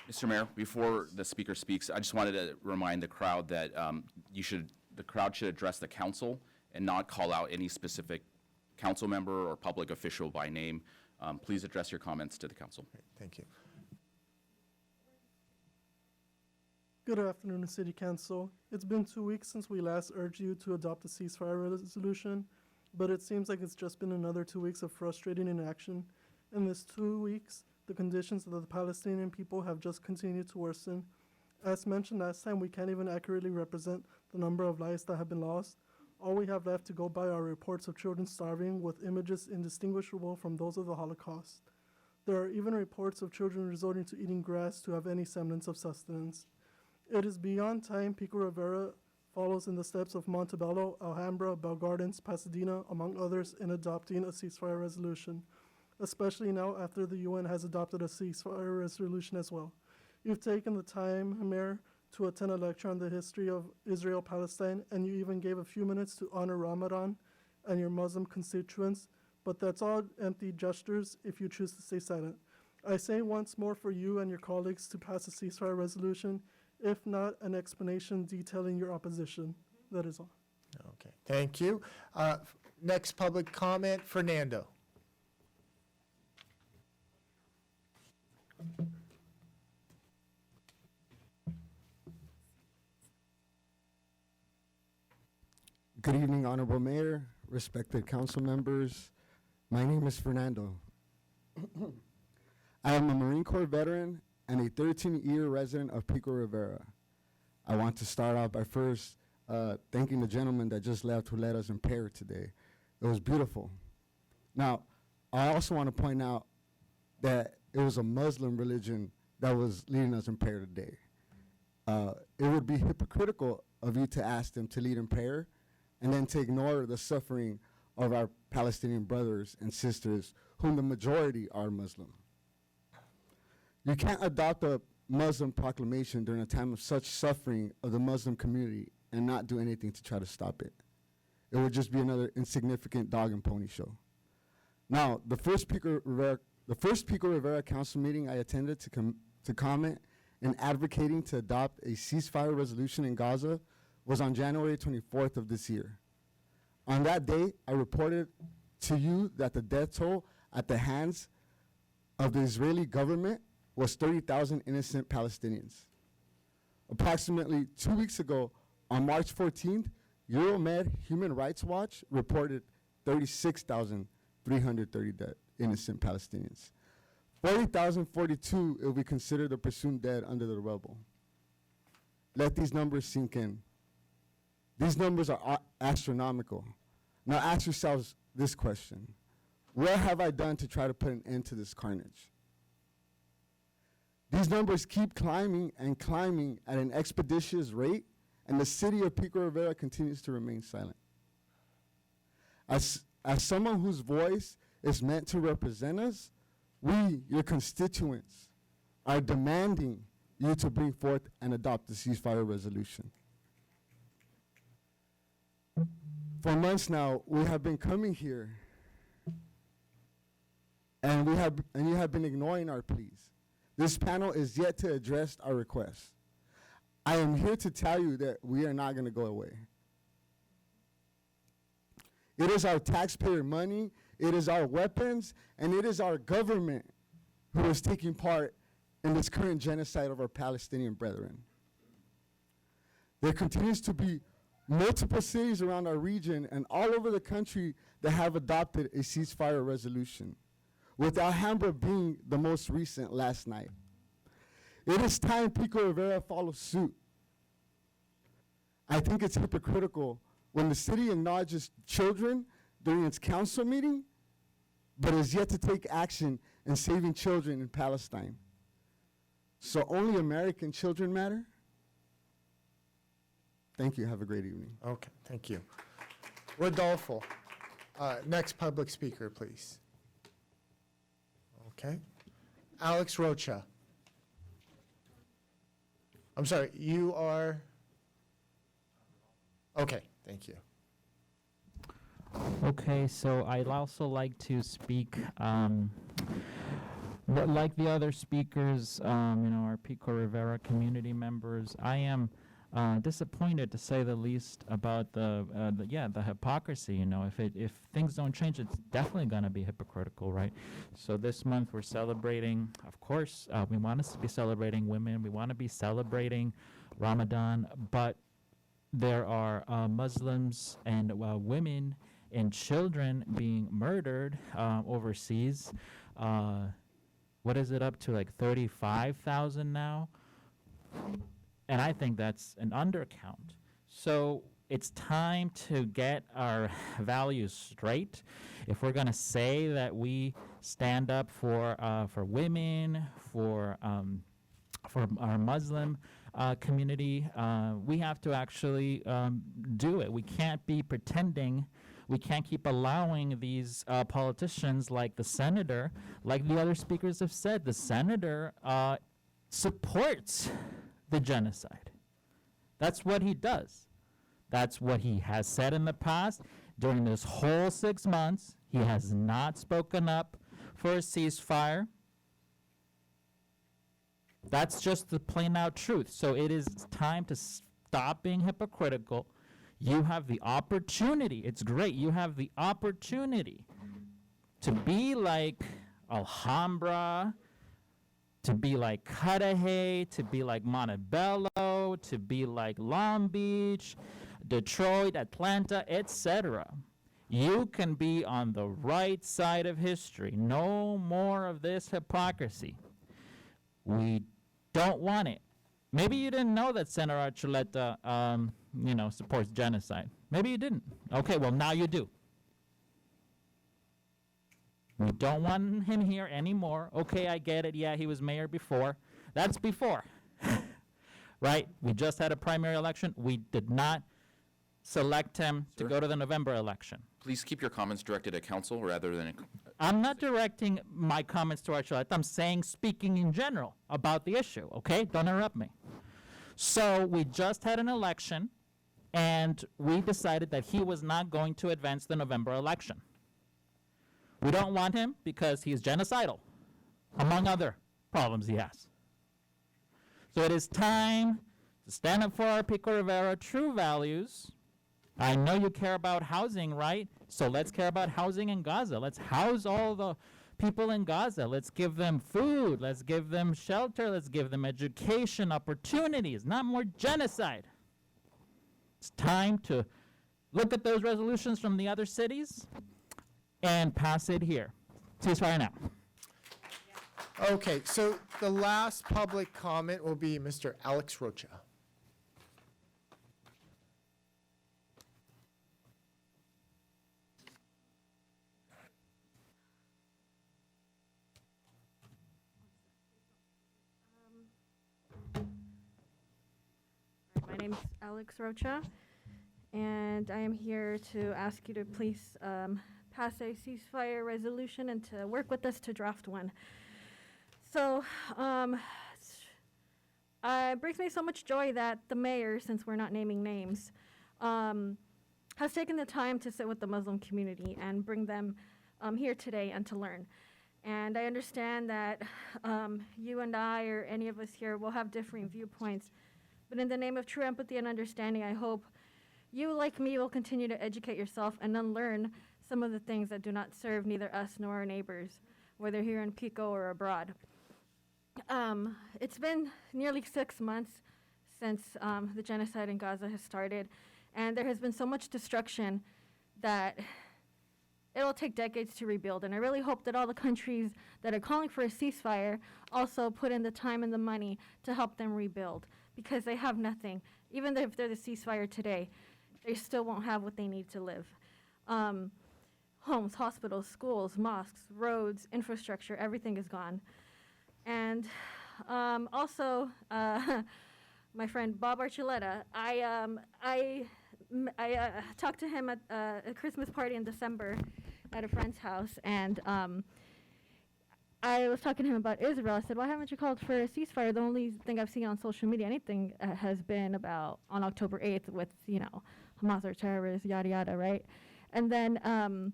Mr. Mayor, before the speaker speaks, I just wanted to remind the crowd that the crowd should address the council and not call out any specific council member or public official by name. Please address your comments to the council. Thank you. Good afternoon, City Council. It's been 2 weeks since we last urged you to adopt a ceasefire resolution, but it seems like it's just been another 2 weeks of frustrating inaction. In this 2 weeks, the conditions of the Palestinian people have just continued to worsen. As mentioned last time, we can't even accurately represent the number of lives that have been lost. All we have left to go by are reports of children starving with images indistinguishable from those of the Holocaust. There are even reports of children resorting to eating grass to have any semblance of sustenance. It is beyond time Pico Rivera follows in the steps of Montebello, Alhambra, Bell Gardens, Pasadena, among others, in adopting a ceasefire resolution, especially now after the UN has adopted a ceasefire resolution as well. You've taken the time, Mayor, to attend a lecture on the history of Israel-Palestine, and you even gave a few minutes to honor Ramadan and your Muslim constituents, but that's all empty gestures if you choose to stay silent. I say once more for you and your colleagues to pass a ceasefire resolution, if not an explanation detailing your opposition. That is all. Okay, thank you. Next public comment, Fernando. Good evening, Honorable Mayor, respected council members. My name is Fernando. I am a Marine Corps veteran and a 13-year resident of Pico Rivera. I want to start out by first thanking the gentleman that just left who led us in prayer today. It was beautiful. Now, I also want to point out that it was a Muslim religion that was leading us in prayer today. It would be hypocritical of you to ask them to lead in prayer and then to ignore the suffering of our Palestinian brothers and sisters, whom the majority are Muslim. You can't adopt a Muslim proclamation during a time of such suffering of the Muslim community and not do anything to try to stop it. It would just be another insignificant dog and pony show. Now, the first Pico Rivera Council meeting I attended to comment and advocating to adopt a ceasefire resolution in Gaza was on January 24th of this year. On that day, I reported to you that the death toll at the hands of the Israeli government was 30,000 innocent Palestinians. Approximately 2 weeks ago, on March 14th, Euromed Human Rights Watch reported 36,330 innocent Palestinians. 40,042 if we consider the presumed dead under the rubble. Let these numbers sink in. These numbers are astronomical. Now ask yourselves this question. What have I done to try to put an end to this carnage? These numbers keep climbing and climbing at an expeditious rate, and the city of Pico Rivera continues to remain silent. As someone whose voice is meant to represent us, we, your constituents, are demanding you to bring forth and adopt the ceasefire resolution. For months now, we have been coming here, and you have been ignoring our pleas. This panel is yet to address our requests. I am here to tell you that we are not going to go away. It is our taxpayer money, it is our weapons, and it is our government who is taking part in this current genocide of our Palestinian brethren. There continues to be multiple cities around our region and all over the country that have adopted a ceasefire resolution, with Alhambra being the most recent last night. It is time Pico Rivera follows suit. I think it's hypocritical when the city acknowledges children during its council meeting, but is yet to take action in saving children in Palestine. So only American children matter? Thank you. Have a great evening. Okay, thank you. Rodolfo, next public speaker, please. Okay. Alex Rocha. I'm sorry, you are? Okay, thank you. Okay, so I'd also like to speak, like the other speakers, our Pico Rivera community members, I am disappointed, to say the least, about the hypocrisy. If things don't change, it's definitely going to be hypocritical, right? So this month we're celebrating, of course, we want us to be celebrating women, we want to be celebrating Ramadan, but there are Muslims and women and children being murdered overseas. what is it up to, like 35,000 now? And I think that's an undercount. So it's time to get our values straight. If we're going to say that we stand up for women, for our Muslim community, we have to actually do it. We can't be pretending. We can't keep allowing these politicians like the senator, like the other speakers have said. The senator supports the genocide. That's what he does. That's what he has said in the past. During this whole 6 months, he has not spoken up for a ceasefire. That's just the plain out truth. So it is time to stop being hypocritical. You have the opportunity. It's great. You have the opportunity to be like Alhambra, to be like Cudahy, to be like Montebello, to be like Long Beach, Detroit, Atlanta, etc. You can be on the right side of history. No more of this hypocrisy. We don't want it. Maybe you didn't know that Senator Archuleta, supports genocide. Maybe you didn't. Okay, well, now you do. We don't want him here anymore. Okay, I get it. Yeah, he was mayor before. That's before. Right? We just had a primary election. We did not select him to go to the November election. Please keep your comments directed at council rather than. I'm not directing my comments to Archuleta. I'm saying speaking in general about the issue, okay? Don't interrupt me. So we just had an election, and we decided that he was not going to advance the November election. We don't want him because he is genocidal, among other problems he has. So it is time to stand up for our Pico Rivera true values. I know you care about housing, right? So let's care about housing in Gaza. Let's house all the people in Gaza. Let's give them food. Let's give them shelter. Let's give them education, opportunities, not more genocide. It's time to look at those resolutions from the other cities and pass it here. Ceasefire now. Okay, so the last public comment will be Mr. Alex Rocha. My name is Alex Rocha, and I am here to ask you to please pass a ceasefire resolution and to work with us to draft one. So, it brings me so much joy that the mayor, since we're not naming names, has taken the time to sit with the Muslim community and bring them here today and to learn. And I understand that you and I, or any of us here, will have differing viewpoints. But in the name of true empathy and understanding, I hope you, like me, will continue to educate yourself and unlearn some of the things that do not serve neither us nor our neighbors, whether here in Pico or abroad. It's been nearly 6 months since the genocide in Gaza has started, and there has been so much destruction that it will take decades to rebuild. And I really hope that all the countries that are calling for a ceasefire also put in the time and the money to help them rebuild, because they have nothing. Even if they're the ceasefire today, they still won't have what they need to live. Homes, hospitals, schools, mosques, roads, infrastructure, everything is gone. And also, my friend Bob Archuleta, I talked to him at a Christmas party in December at a friend's house, and I was talking to him about Israel. I said, why haven't you called for a ceasefire? The only thing I've seen on social media, anything, has been about on October 8th with, Hamas are terrorists, yada, yada, right? And then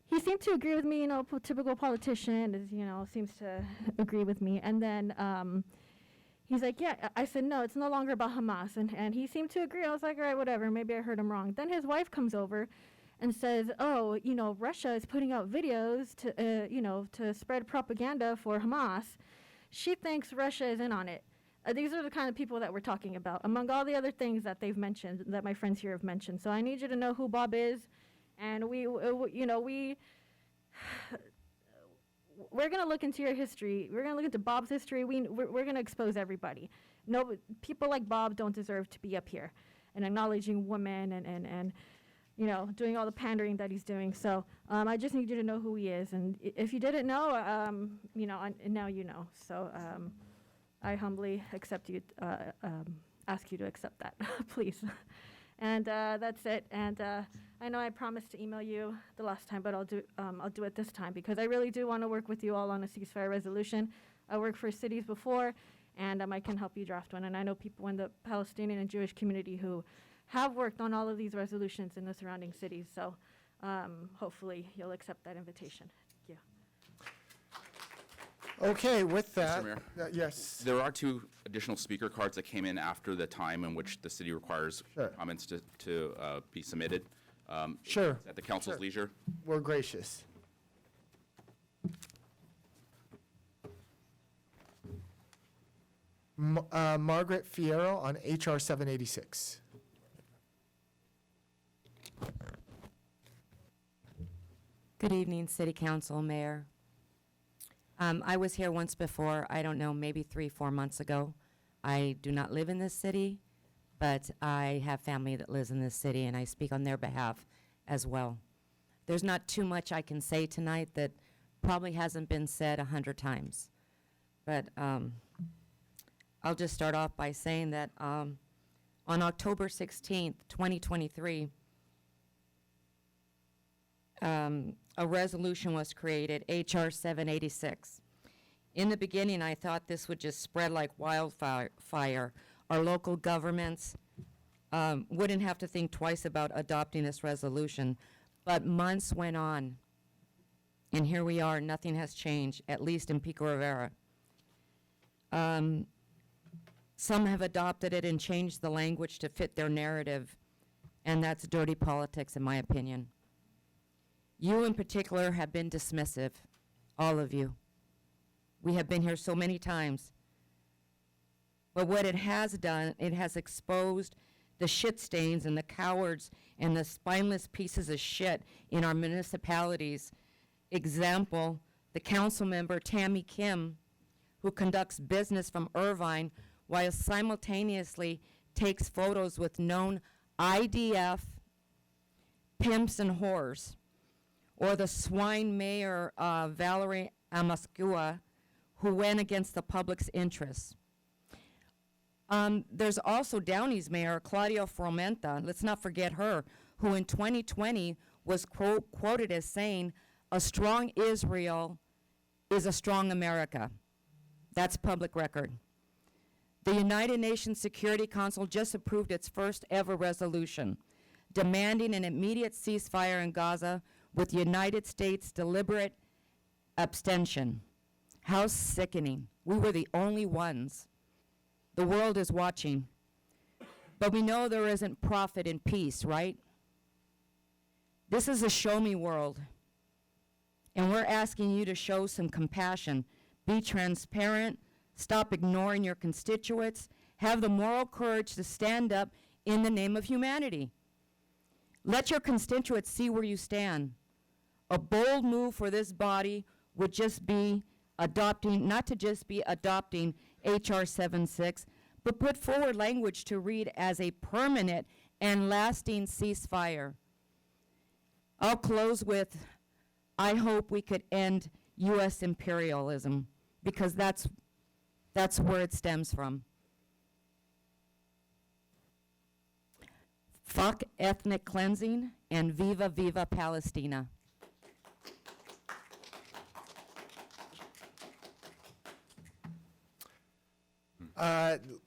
he seemed to agree with me, typical politician is, seems to agree with me. And then he's like, yeah. I said, no, it's no longer about Hamas. And he seemed to agree. I was like, all right, whatever, maybe I heard him wrong. Then his wife comes over and says, oh, Russia is putting out videos to, to spread propaganda for Hamas. She thinks Russia is in on it. These are the kind of people that we're talking about, among all the other things that they've mentioned, that my friends here have mentioned. So I need you to know who Bob is, and we we're going to look into your history. We're going to look into Bob's history. We're going to expose everybody. No, people like Bob don't deserve to be up here and acknowledging women and you know, doing all the pandering that he's doing. So I just need you to know who he is. And if you didn't know, you know, and now you know. So I humbly accept you, ask you to accept that, please. And that's it. And I know I promised to email you the last time, but I'll do it this time because I really do want to work with you all on a ceasefire resolution. I worked for cities before, and I can help you draft one. And I know people in the Palestinian and Jewish community who have worked on all of these resolutions in the surrounding cities. So hopefully you'll accept that invitation. Thank you. Okay, with that, Mr. Mayor? yes. There are 2 additional speaker cards that came in after the time in which the city requires Sure. comments to be submitted. Sure. At the council's Sure. leisure. We're gracious. Margaret Fierro on HR 786. Good evening, City Council, Mayor. I was here once before, I don't know, maybe 3-4 months ago. I do not live in this city, but I have family that lives in this city, and I speak on their behalf as well. There's not too much I can say tonight that probably hasn't been said 100 times. But I'll just start off by saying that on October 16th, 2023, a resolution was created, HR 786. In the beginning, I thought this would just spread like wildfire. Our local governments wouldn't have to think twice about adopting this resolution. But months went on, and here we are. Nothing has changed, at least in Pico Rivera. Some have adopted it and changed the language to fit their narrative, and that's dirty politics, in my opinion. You in particular have been dismissive, all of you. We have been here so many times. But what it has done, it has exposed the shit stains and the cowards and the spineless pieces of shit in our municipalities. Example, the council member Tammy Kim, who conducts business from Irvine while simultaneously takes photos with known IDF pimps and whores. Or the swine mayor, Valerie Amascua, who went against the public's interests. There's also Downey's mayor, Claudia Fromenta, let's not forget her, who in 2020 was quoted as saying, "A strong Israel is a strong America." That's public record. The United Nations Security Council just approved its first ever resolution demanding an immediate ceasefire in Gaza with the United States' deliberate abstention. How sickening. We were the only ones. The world is watching. But we know there isn't profit in peace, right? This is a show me world. And we're asking you to show some compassion. Be transparent. Stop ignoring your constituents. Have the moral courage to stand up in the name of humanity. Let your constituents see where you stand. A bold move for this body would just be adopting, not to just be adopting HR 76, but put forward language to read as a permanent and lasting ceasefire. I'll close with, I hope we could end U.S. imperialism, because that's where it stems from. Fuck ethnic cleansing and viva, viva Palestina.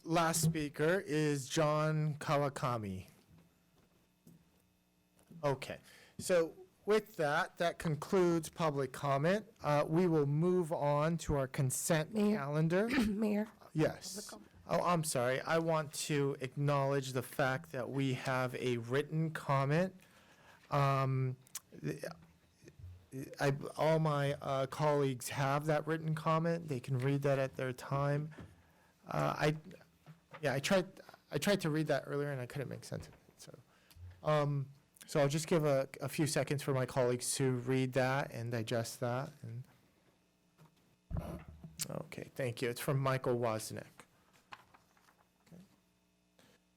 Last speaker is John Kawakami. Okay, so with that, that concludes public comment. We will move on to our consent calendar. Mayor? Yes. Oh, I'm sorry. I want to acknowledge the fact that we have a written comment. All my colleagues have that written comment. They can read that at their time. I tried to read that earlier and I couldn't make sense of it. So I'll just give a few seconds for my colleagues to read that and digest that. Okay, thank you. It's from Michael Wozniak. Okay.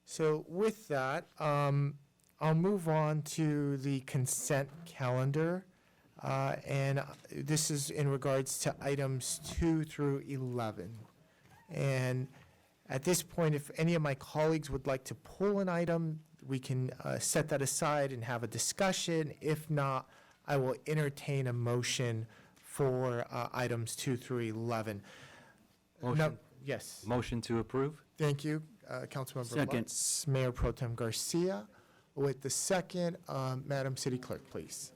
So with that, I'll move on to the consent calendar. And this is in regards to items 2 through 11. And at this point, if any of my colleagues would like to pull an item, we can set that aside and have a discussion. If not, I will entertain a motion for items 2 through 11. Motion. Yes. Motion to approve? Thank you, Councilmember Second. Lutz. Mayor Pro Tem Garcia. With the second, Madam City Clerk, please.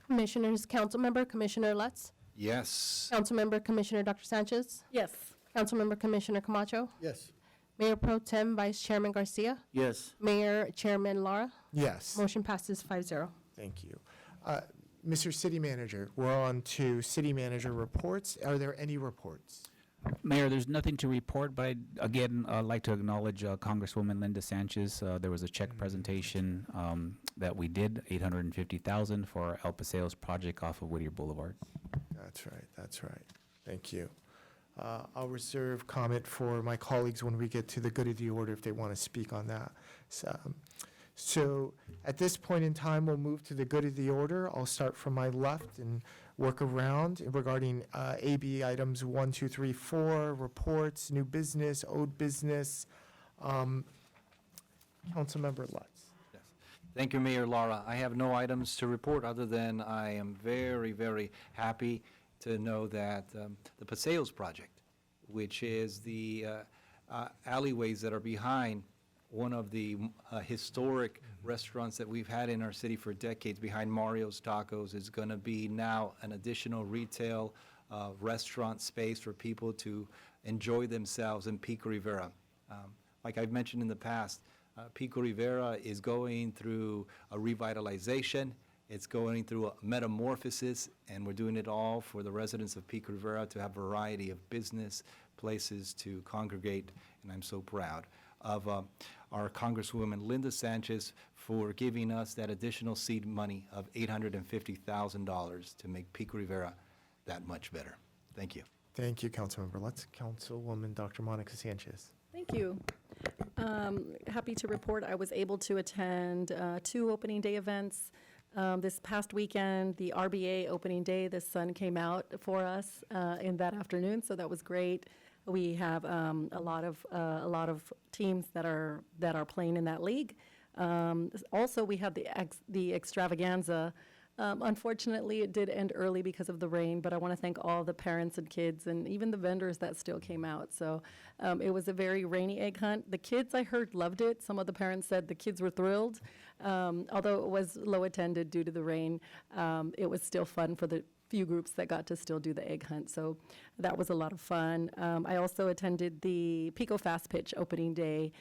Commissioners, Councilmember Commissioner Lutz. Yes. Councilmember Commissioner Dr. Sanchez. Yes. Councilmember Commissioner Camacho. Yes. Mayor Pro Tem Vice Chairman Garcia. Yes. Mayor Chairman Lara. Yes. Motion passes 5-0. Thank you. Mr. City Manager, we're on to City Manager reports. Are there any reports? Mayor, there's nothing to report, but again, I'd like to acknowledge Congresswoman Linda Sanchez. There was a check presentation that we did, $850,000 for our El Paseos project off of Whittier Boulevard. That's right, that's right. Thank you. I'll reserve comment for my colleagues when we get to the good of the order if they want to speak on that. So at this point in time, we'll move to the good of the order. I'll start from my left and work around regarding AB items 1, 2, 3, 4, reports, new business, old business. Councilmember Lutz. Thank you, Mayor Lara. I have no items to report other than I am very, very happy to know that the Paseos project, which is the alleyways that are behind one of the historic restaurants that we've had in our city for decades, behind Mario's Tacos, is going to be now an additional retail restaurant space for people to enjoy themselves in Pico Rivera. Like I've mentioned in the past, Pico Rivera is going through a revitalization. It's going through a metamorphosis, and we're doing it all for the residents of Pico Rivera to have a variety of business places to congregate, and I'm so proud of our Congresswoman Linda Sanchez for giving us that additional seed money of $850,000 to make Pico Rivera that much better. Thank you. Thank you, Councilmember Lutz. Councilwoman Dr. Monica Sanchez. Thank you. Happy to report I was able to attend 2 opening day events. This past weekend, the RBA opening day, the sun came out for us in that afternoon, so that was great. We have a lot of teams that are playing in that league. Also, we had the extravaganza. Unfortunately, it did end early because of the rain, but I want to thank all the parents and kids and even the vendors that still came out. So it was a very rainy egg hunt. The kids, I heard, loved it. Some of the parents said the kids were thrilled. Although it was low attended due to the rain, it was still fun for the few groups that got to still do the egg hunt. So that was a lot of fun. I also attended the Pico Fast Pitch opening day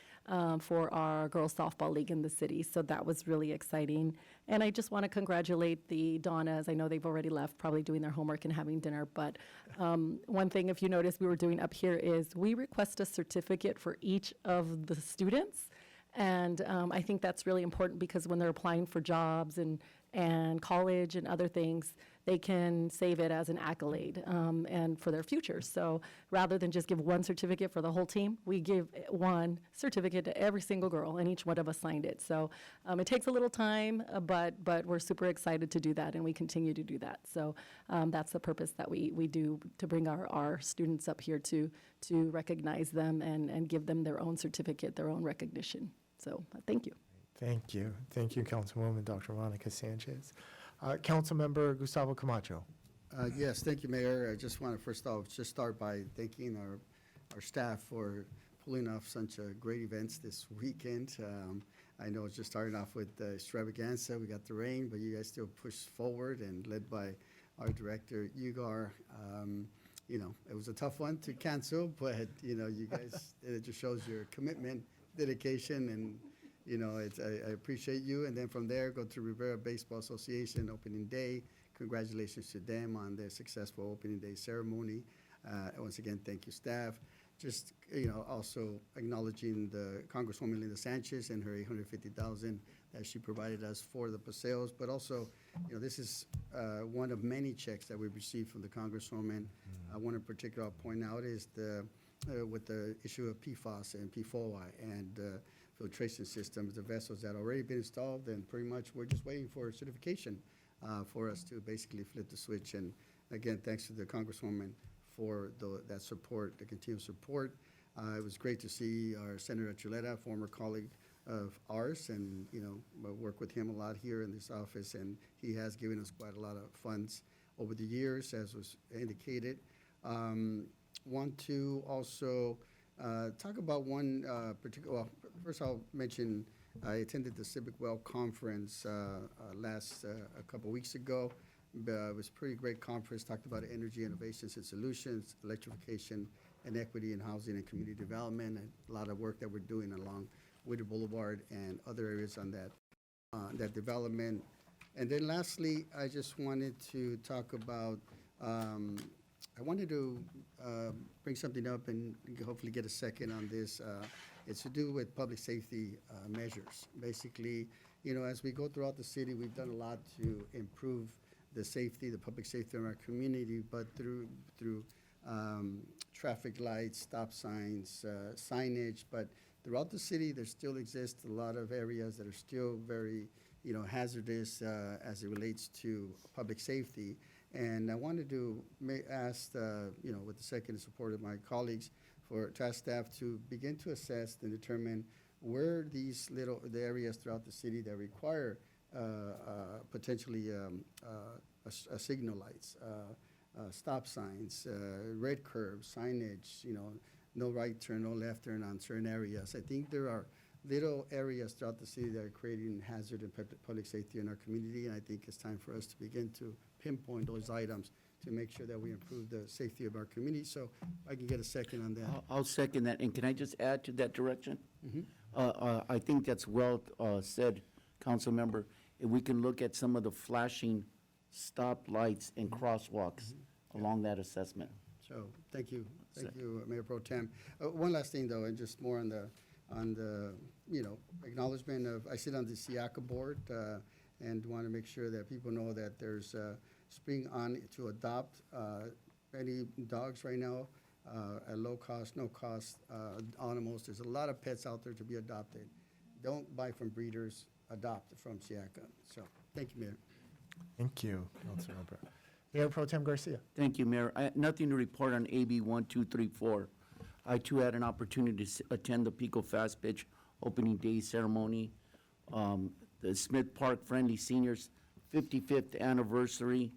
for our girls softball league in the city. So that was really exciting. And I just want to congratulate the Donnas. I know they've already left, probably doing their homework and having dinner. But one thing, if you notice, we were doing up here is we request a certificate for each of the students. And I think that's really important because when they're applying for jobs and college and other things, they can save it as an accolade and for their future. So rather than just give one certificate for the whole team, we give one certificate to every single girl, and each one of us signed it. So it takes a little time, but we're super excited to do that, and we continue to do that. So that's the purpose that we do, to bring our students up here to recognize them and give them their own certificate, their own recognition. So thank you. Thank you. Thank you, Councilwoman Dr. Monica Sanchez. Councilmember Gustavo Camacho. Yes, thank you, Mayor. I just want to first off just start by thanking our staff for pulling off such great events this weekend. I know it's just starting off with the extravaganza. We got the rain, but you guys still pushed forward, and led by our director, Ugar. You know, it was a tough one to cancel, but, you know, you guys, it just shows your commitment, dedication, and you know, I appreciate you. And then from there, go to Rivera Baseball Association opening day. Congratulations to them on their successful opening day ceremony. Once again, thank you, staff. just, you know, also acknowledging the Congresswoman Linda Sanchez and her $850,000 that she provided us for the paseos, but also, you know, this is one of many checks that we've received from the Congresswoman. One in particular I'll point out is with the issue of PFAS and PFOA and filtration systems, the vessels that already been installed, and pretty much we're just waiting for certification for us to basically flip the switch. And again, thanks to the Congresswoman for that support, the continued support. It was great to see our Senator Chuleta, former colleague of ours, and, you know, work with him a lot here in this office, and he has given us quite a lot of funds over the years, as was indicated. Want to also talk about one particular, well, first I'll mention I attended the Civic Well Conference a couple weeks ago. It was a pretty great conference, talked about energy innovations and solutions, electrification and equity in housing and community development, and a lot of work that we're doing along Whittier Boulevard and other areas on that development. And then lastly, I just wanted to talk about, I wanted to bring something up and hopefully get a second on this. It's to do with public safety measures. Basically, you know, as we go throughout the city, we've done a lot to improve the safety, the public safety in our community, but through traffic lights, stop signs, signage. But throughout the city, there still exists a lot of areas that are still very, you know, hazardous as it relates to public safety. And I wanted to ask, you know, with the second support of my colleagues, to ask staff to begin to assess and determine where the areas throughout the city that require potentially signal lights, stop signs, red curbs, signage, you know, no right turn, no left turn on certain areas. I think there are little areas throughout the city that are creating hazard and public safety in our community, and I think it's time for us to begin to pinpoint those items to make sure that we improve the safety of our community. So I can get a second on that. I'll second that. And can I just add to that direction? I think that's well said, Council Member. If we can look at some of the flashing stop lights and crosswalks along that assessment. So thank you, Mayor Pro Tem. One last thing though, and just more on the you know, acknowledgement of, I sit on the SIACA board and want to make sure that people know that there's spring on to adopt any dogs right now at low cost, no cost animals. There's a lot of pets out there to be adopted. Don't buy from breeders, adopt from SIACA. So thank you, Mayor. Thank you, Councilmember. Mayor Pro Tem Garcia. Thank you, Mayor. I have nothing to report on AB 1234. I too had an opportunity to attend the Pico Fast Pitch opening day ceremony, the Smith Park Friendly Seniors 55th anniversary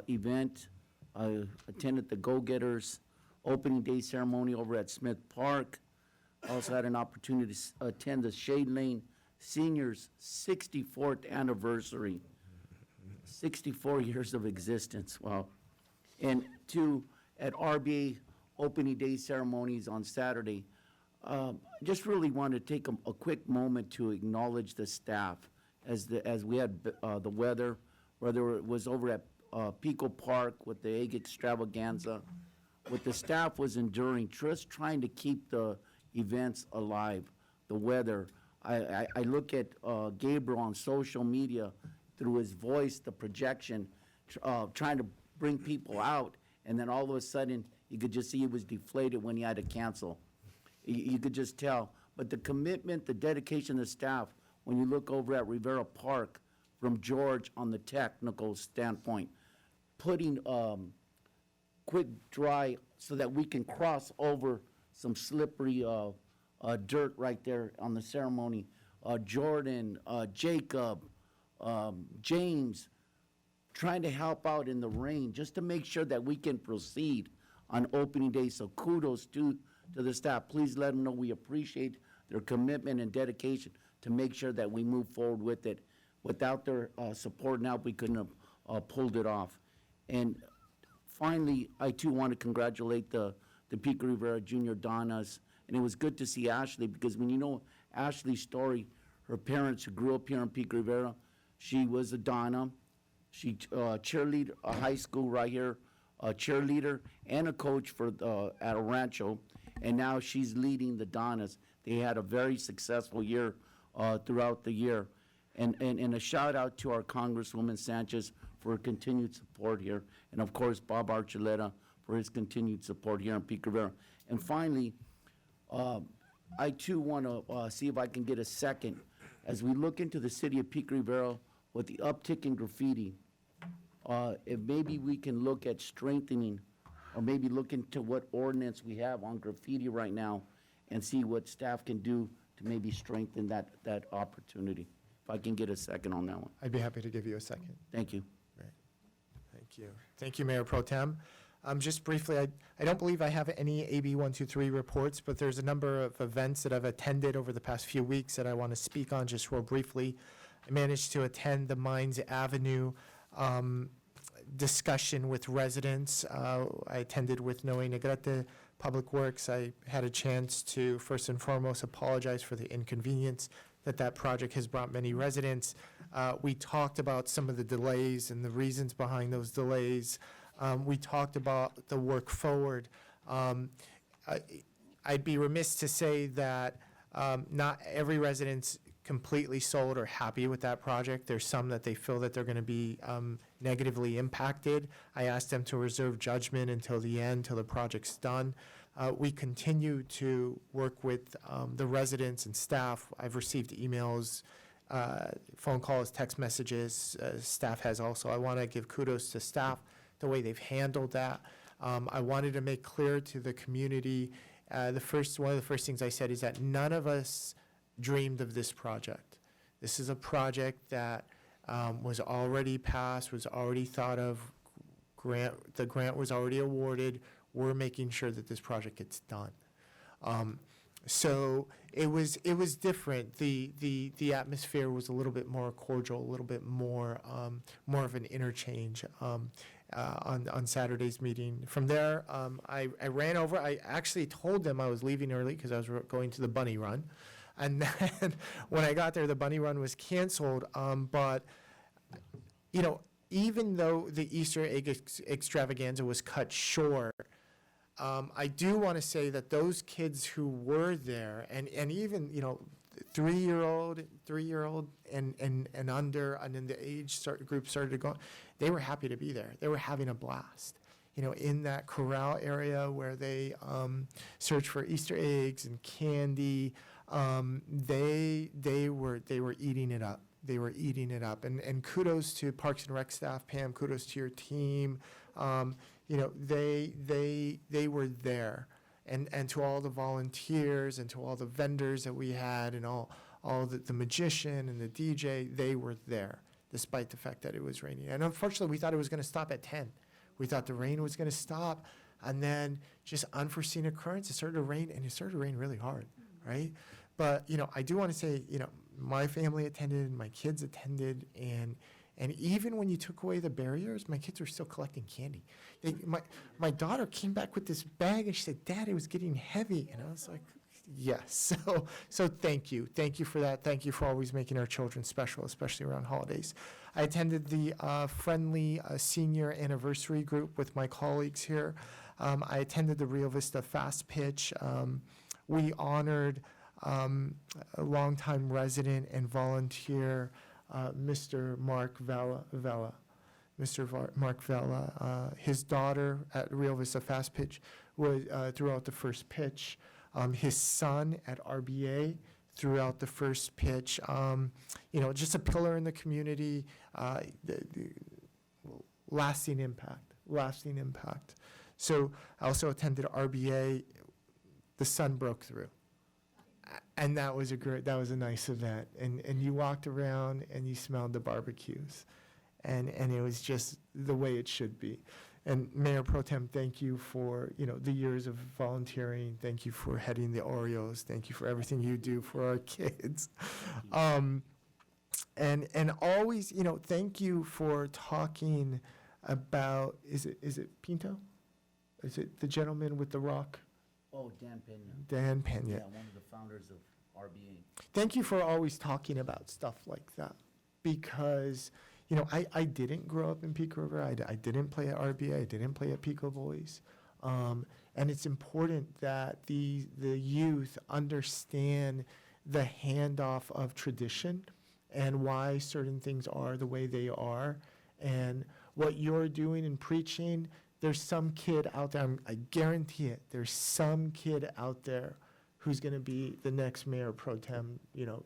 event. I attended the Go-Getters opening day ceremony over at Smith Park. Also had an opportunity to attend the Shade Lane Seniors 64th anniversary. 64 years of existence, wow. And two, at RBA opening day ceremonies on Saturday, just really want to take a quick moment to acknowledge the staff as we had the weather, whether it was over at Pico Park with the egg extravaganza, what the staff was enduring, just trying to keep the events alive, the weather. I look at Gabriel on social media through his voice, the projection, trying to bring people out, and then all of a sudden, you could just see he was deflated when he had to cancel. You could just tell. But the commitment, the dedication of the staff, when you look over at Rivera Park, from George on the technical standpoint, putting quick dry so that we can cross over some slippery dirt right there on the ceremony. Jordan, Jacob, James, trying to help out in the rain just to make sure that we can proceed on opening day. So kudos to the staff. Please let them know we appreciate their commitment and dedication to make sure that we move forward with it. Without their support now, we couldn't have pulled it off. And finally, I too want to congratulate the Pico Rivera Junior Donnas. And it was good to see Ashley, because when you know Ashley's story, her parents who grew up here in Pico Rivera, she was a Donna. She cheerleader, a high school right here, a cheerleader and a coach for at a rancho. and now she's leading the Donnas. They had a very successful year throughout the year. And a shout out to our Congresswoman Sanchez for her continued support here, and of course Bob Archuleta for his continued support here in Pico Rivera. And finally, I too want to see if I can get a second as we look into the city of Pico Rivera with the uptick in graffiti. If maybe we can look at strengthening, or maybe look into what ordinance we have on graffiti right now, and see what staff can do to maybe strengthen that opportunity. If I can get a second on that one. I'd be happy to give you a second. Thank you. Great. Thank you. Thank you, Mayor Pro Tem. Just briefly, I don't believe I have any AB 123 reports, but there's a number of events that I've attended over the past few weeks that I want to speak on just real briefly. I managed to attend the Mines Avenue discussion with residents. I attended with Noe Negrete, Public Works. I had a chance to first and foremost apologize for the inconvenience that project has brought many residents. We talked about some of the delays and the reasons behind those delays. We talked about the work forward. I'd be remiss to say that not every resident's completely sold or happy with that project. There's some that they feel that they're going to be negatively impacted. I asked them to reserve judgment until the end, till the project's done. We continue to work with the residents and staff. I've received emails, phone calls, text messages. Staff has also. I want to give kudos to staff, the way they've handled that. I wanted to make clear to the community, one of the first things I said is that none of us dreamed of this project. This is a project that was already passed, was already thought of. The grant was already awarded. We're making sure that this project gets done. So it was different. The atmosphere was a little bit more cordial, a little bit more of an interchange on Saturday's meeting. From there, I ran over. I actually told them I was leaving early because I was going to the bunny run. And then when I got there, the bunny run was canceled. But, you know, even though the Easter egg extravaganza was cut short, I do want to say that those kids who were there, and even, you know, 3-year-old and under, and then the age group started to go, they were happy to be there. They were having a blast. You know, in that corral area where they search for Easter eggs and candy, they were eating it up. They were eating it up. And kudos to Parks and Rec staff, Pam. Kudos to your team. You know, they were there, and to all the volunteers and to all the vendors that we had and all the magician and the DJ, they were there despite the fact that it was raining. And unfortunately, we thought it was going to stop at 10. We thought the rain was going to stop, and then just unforeseen occurrence. It started to rain, and it started to rain really hard, right? But, you know, I do want to say, you know, my family attended, my kids attended, and even when you took away the barriers, my kids were still collecting candy. My daughter came back with this bag, and she said, "Dad, it was getting heavy." And I was like, yes. So thank you. Thank you for that. Thank you for always making our children special, especially around holidays. I attended the friendly senior anniversary group with my colleagues here. I attended the Rio Vista Fast Pitch. We honored a longtime resident and volunteer, Mr. Mark Vela. Mark Vela. His daughter at Rio Vista Fast Pitch was throughout the first pitch. His son at RBA throughout the first pitch. You know, just a pillar in the community. The lasting impact. So I also attended RBA. The sun broke through. And that was a nice event. And you walked around and you smelled the barbecues. And it was just the way it should be. And Mayor Pro Tem, thank you for, you know, the years of volunteering. Thank you for heading the Oreos. Thank you for everything you do for our kids. And always, you know, thank you for talking about, is it Pinto? Is it the gentleman with the rock? Oh, Dan Pena. Dan Pena. Yeah, one of the founders of RBA. Thank you for always talking about stuff like that, because, you know, I didn't grow up in Pico Rivera. I didn't play at RBA. I didn't play at Pico Boys. And it's important that the youth understand the handoff of tradition and why certain things are the way they are. And what you're doing and preaching, there's some kid out there, I guarantee it, there's some kid out there who's going to be the next mayor pro tem,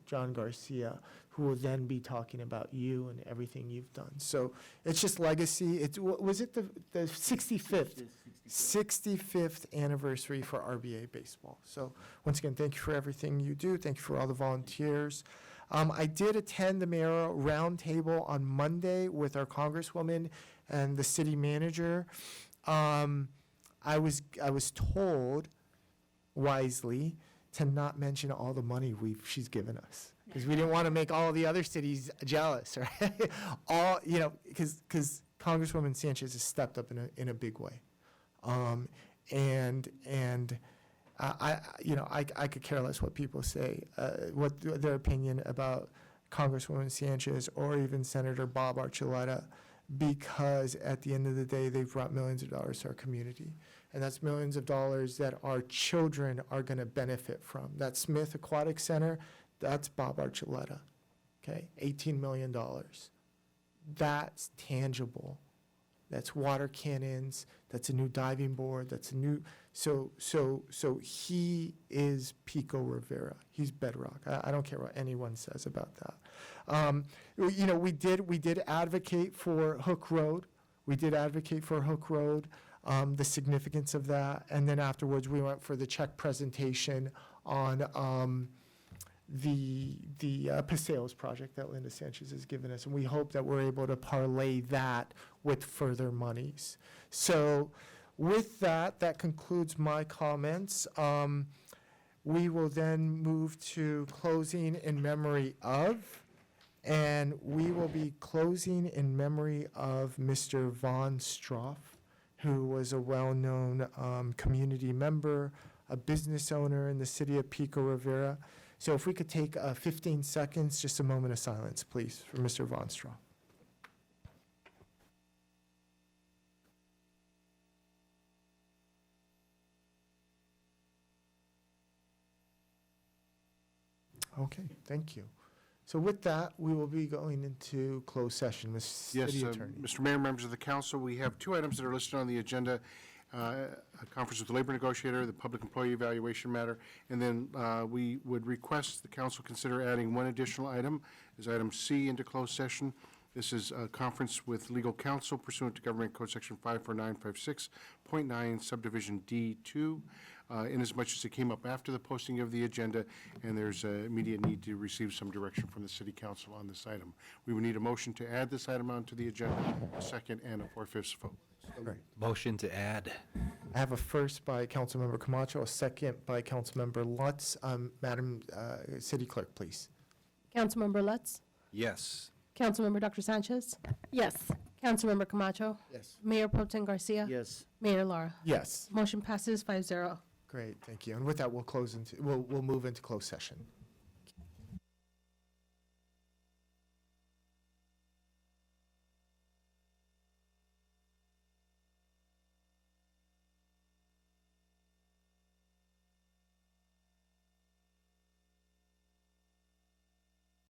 John Garcia, who will then be talking about you and everything you've done. So it's just legacy. Was it the 65th anniversary for RBA baseball? So once again, thank you for everything you do. Thank you for all the volunteers. I did attend the mayoral roundtable on Monday with our congresswoman and the city manager. I was told wisely to not mention all the money she's given us, because we didn't want to make all the other cities jealous, right? Because Congresswoman Sanchez has stepped up in a big way, and I could care less what people say, what their opinion about Congresswoman Sanchez or even Senator Bob Archuleta, because at the end of the day, they've brought millions of dollars to our community. And that's millions of dollars that our children are going to benefit from. That Smith Aquatic Center, that's Bob Archuleta, okay? $18 million. That's tangible. That's water cannons. That's a new diving board. That's a new, so he is Pico Rivera. He's bedrock. I don't care what anyone says about that. We did advocate for Hook Road. We did advocate for Hook Road. The significance of that, and then afterwards we went for the check presentation on the Paseos project that Linda Sanchez has given us, and we hope that we're able to parlay that with further monies. So with that concludes my comments. We will then move to closing in memory of, and we will be closing in memory of Mr. Von Stroff, who was a well-known community member, a business owner in the city of Pico Rivera. So if we could take 15 seconds, just a moment of silence, please, for Mr. Von Stroff. Okay, thank you. So with that, we will be going into closed session. Ms. City Attorney. Mr. Mayor, members of the council, we have two items that are listed on the agenda. A conference with the labor negotiator, the public employee evaluation matter, and then we would request the council consider adding one additional item, as item C, into closed session. This is a conference with legal counsel pursuant to Government Code Section 54956.9, subdivision D2. Inasmuch as it came up after the posting of the agenda, and there's an immediate need to receive some direction from the city council on this item. We would need a motion to add this item onto the agenda, a second and a 4/5 vote. Right. Motion to add. I have a first by Councilmember Camacho, a second by Councilmember Lutz. Madam City Clerk, please. Councilmember Lutz? Yes. Councilmember Dr. Sanchez? Yes. Councilmember Camacho? Yes. Mayor Pro Tem Garcia? Yes. Mayor Lara? Yes. Motion passes 5-0. Great, thank you. And with that, we'll move into closed session.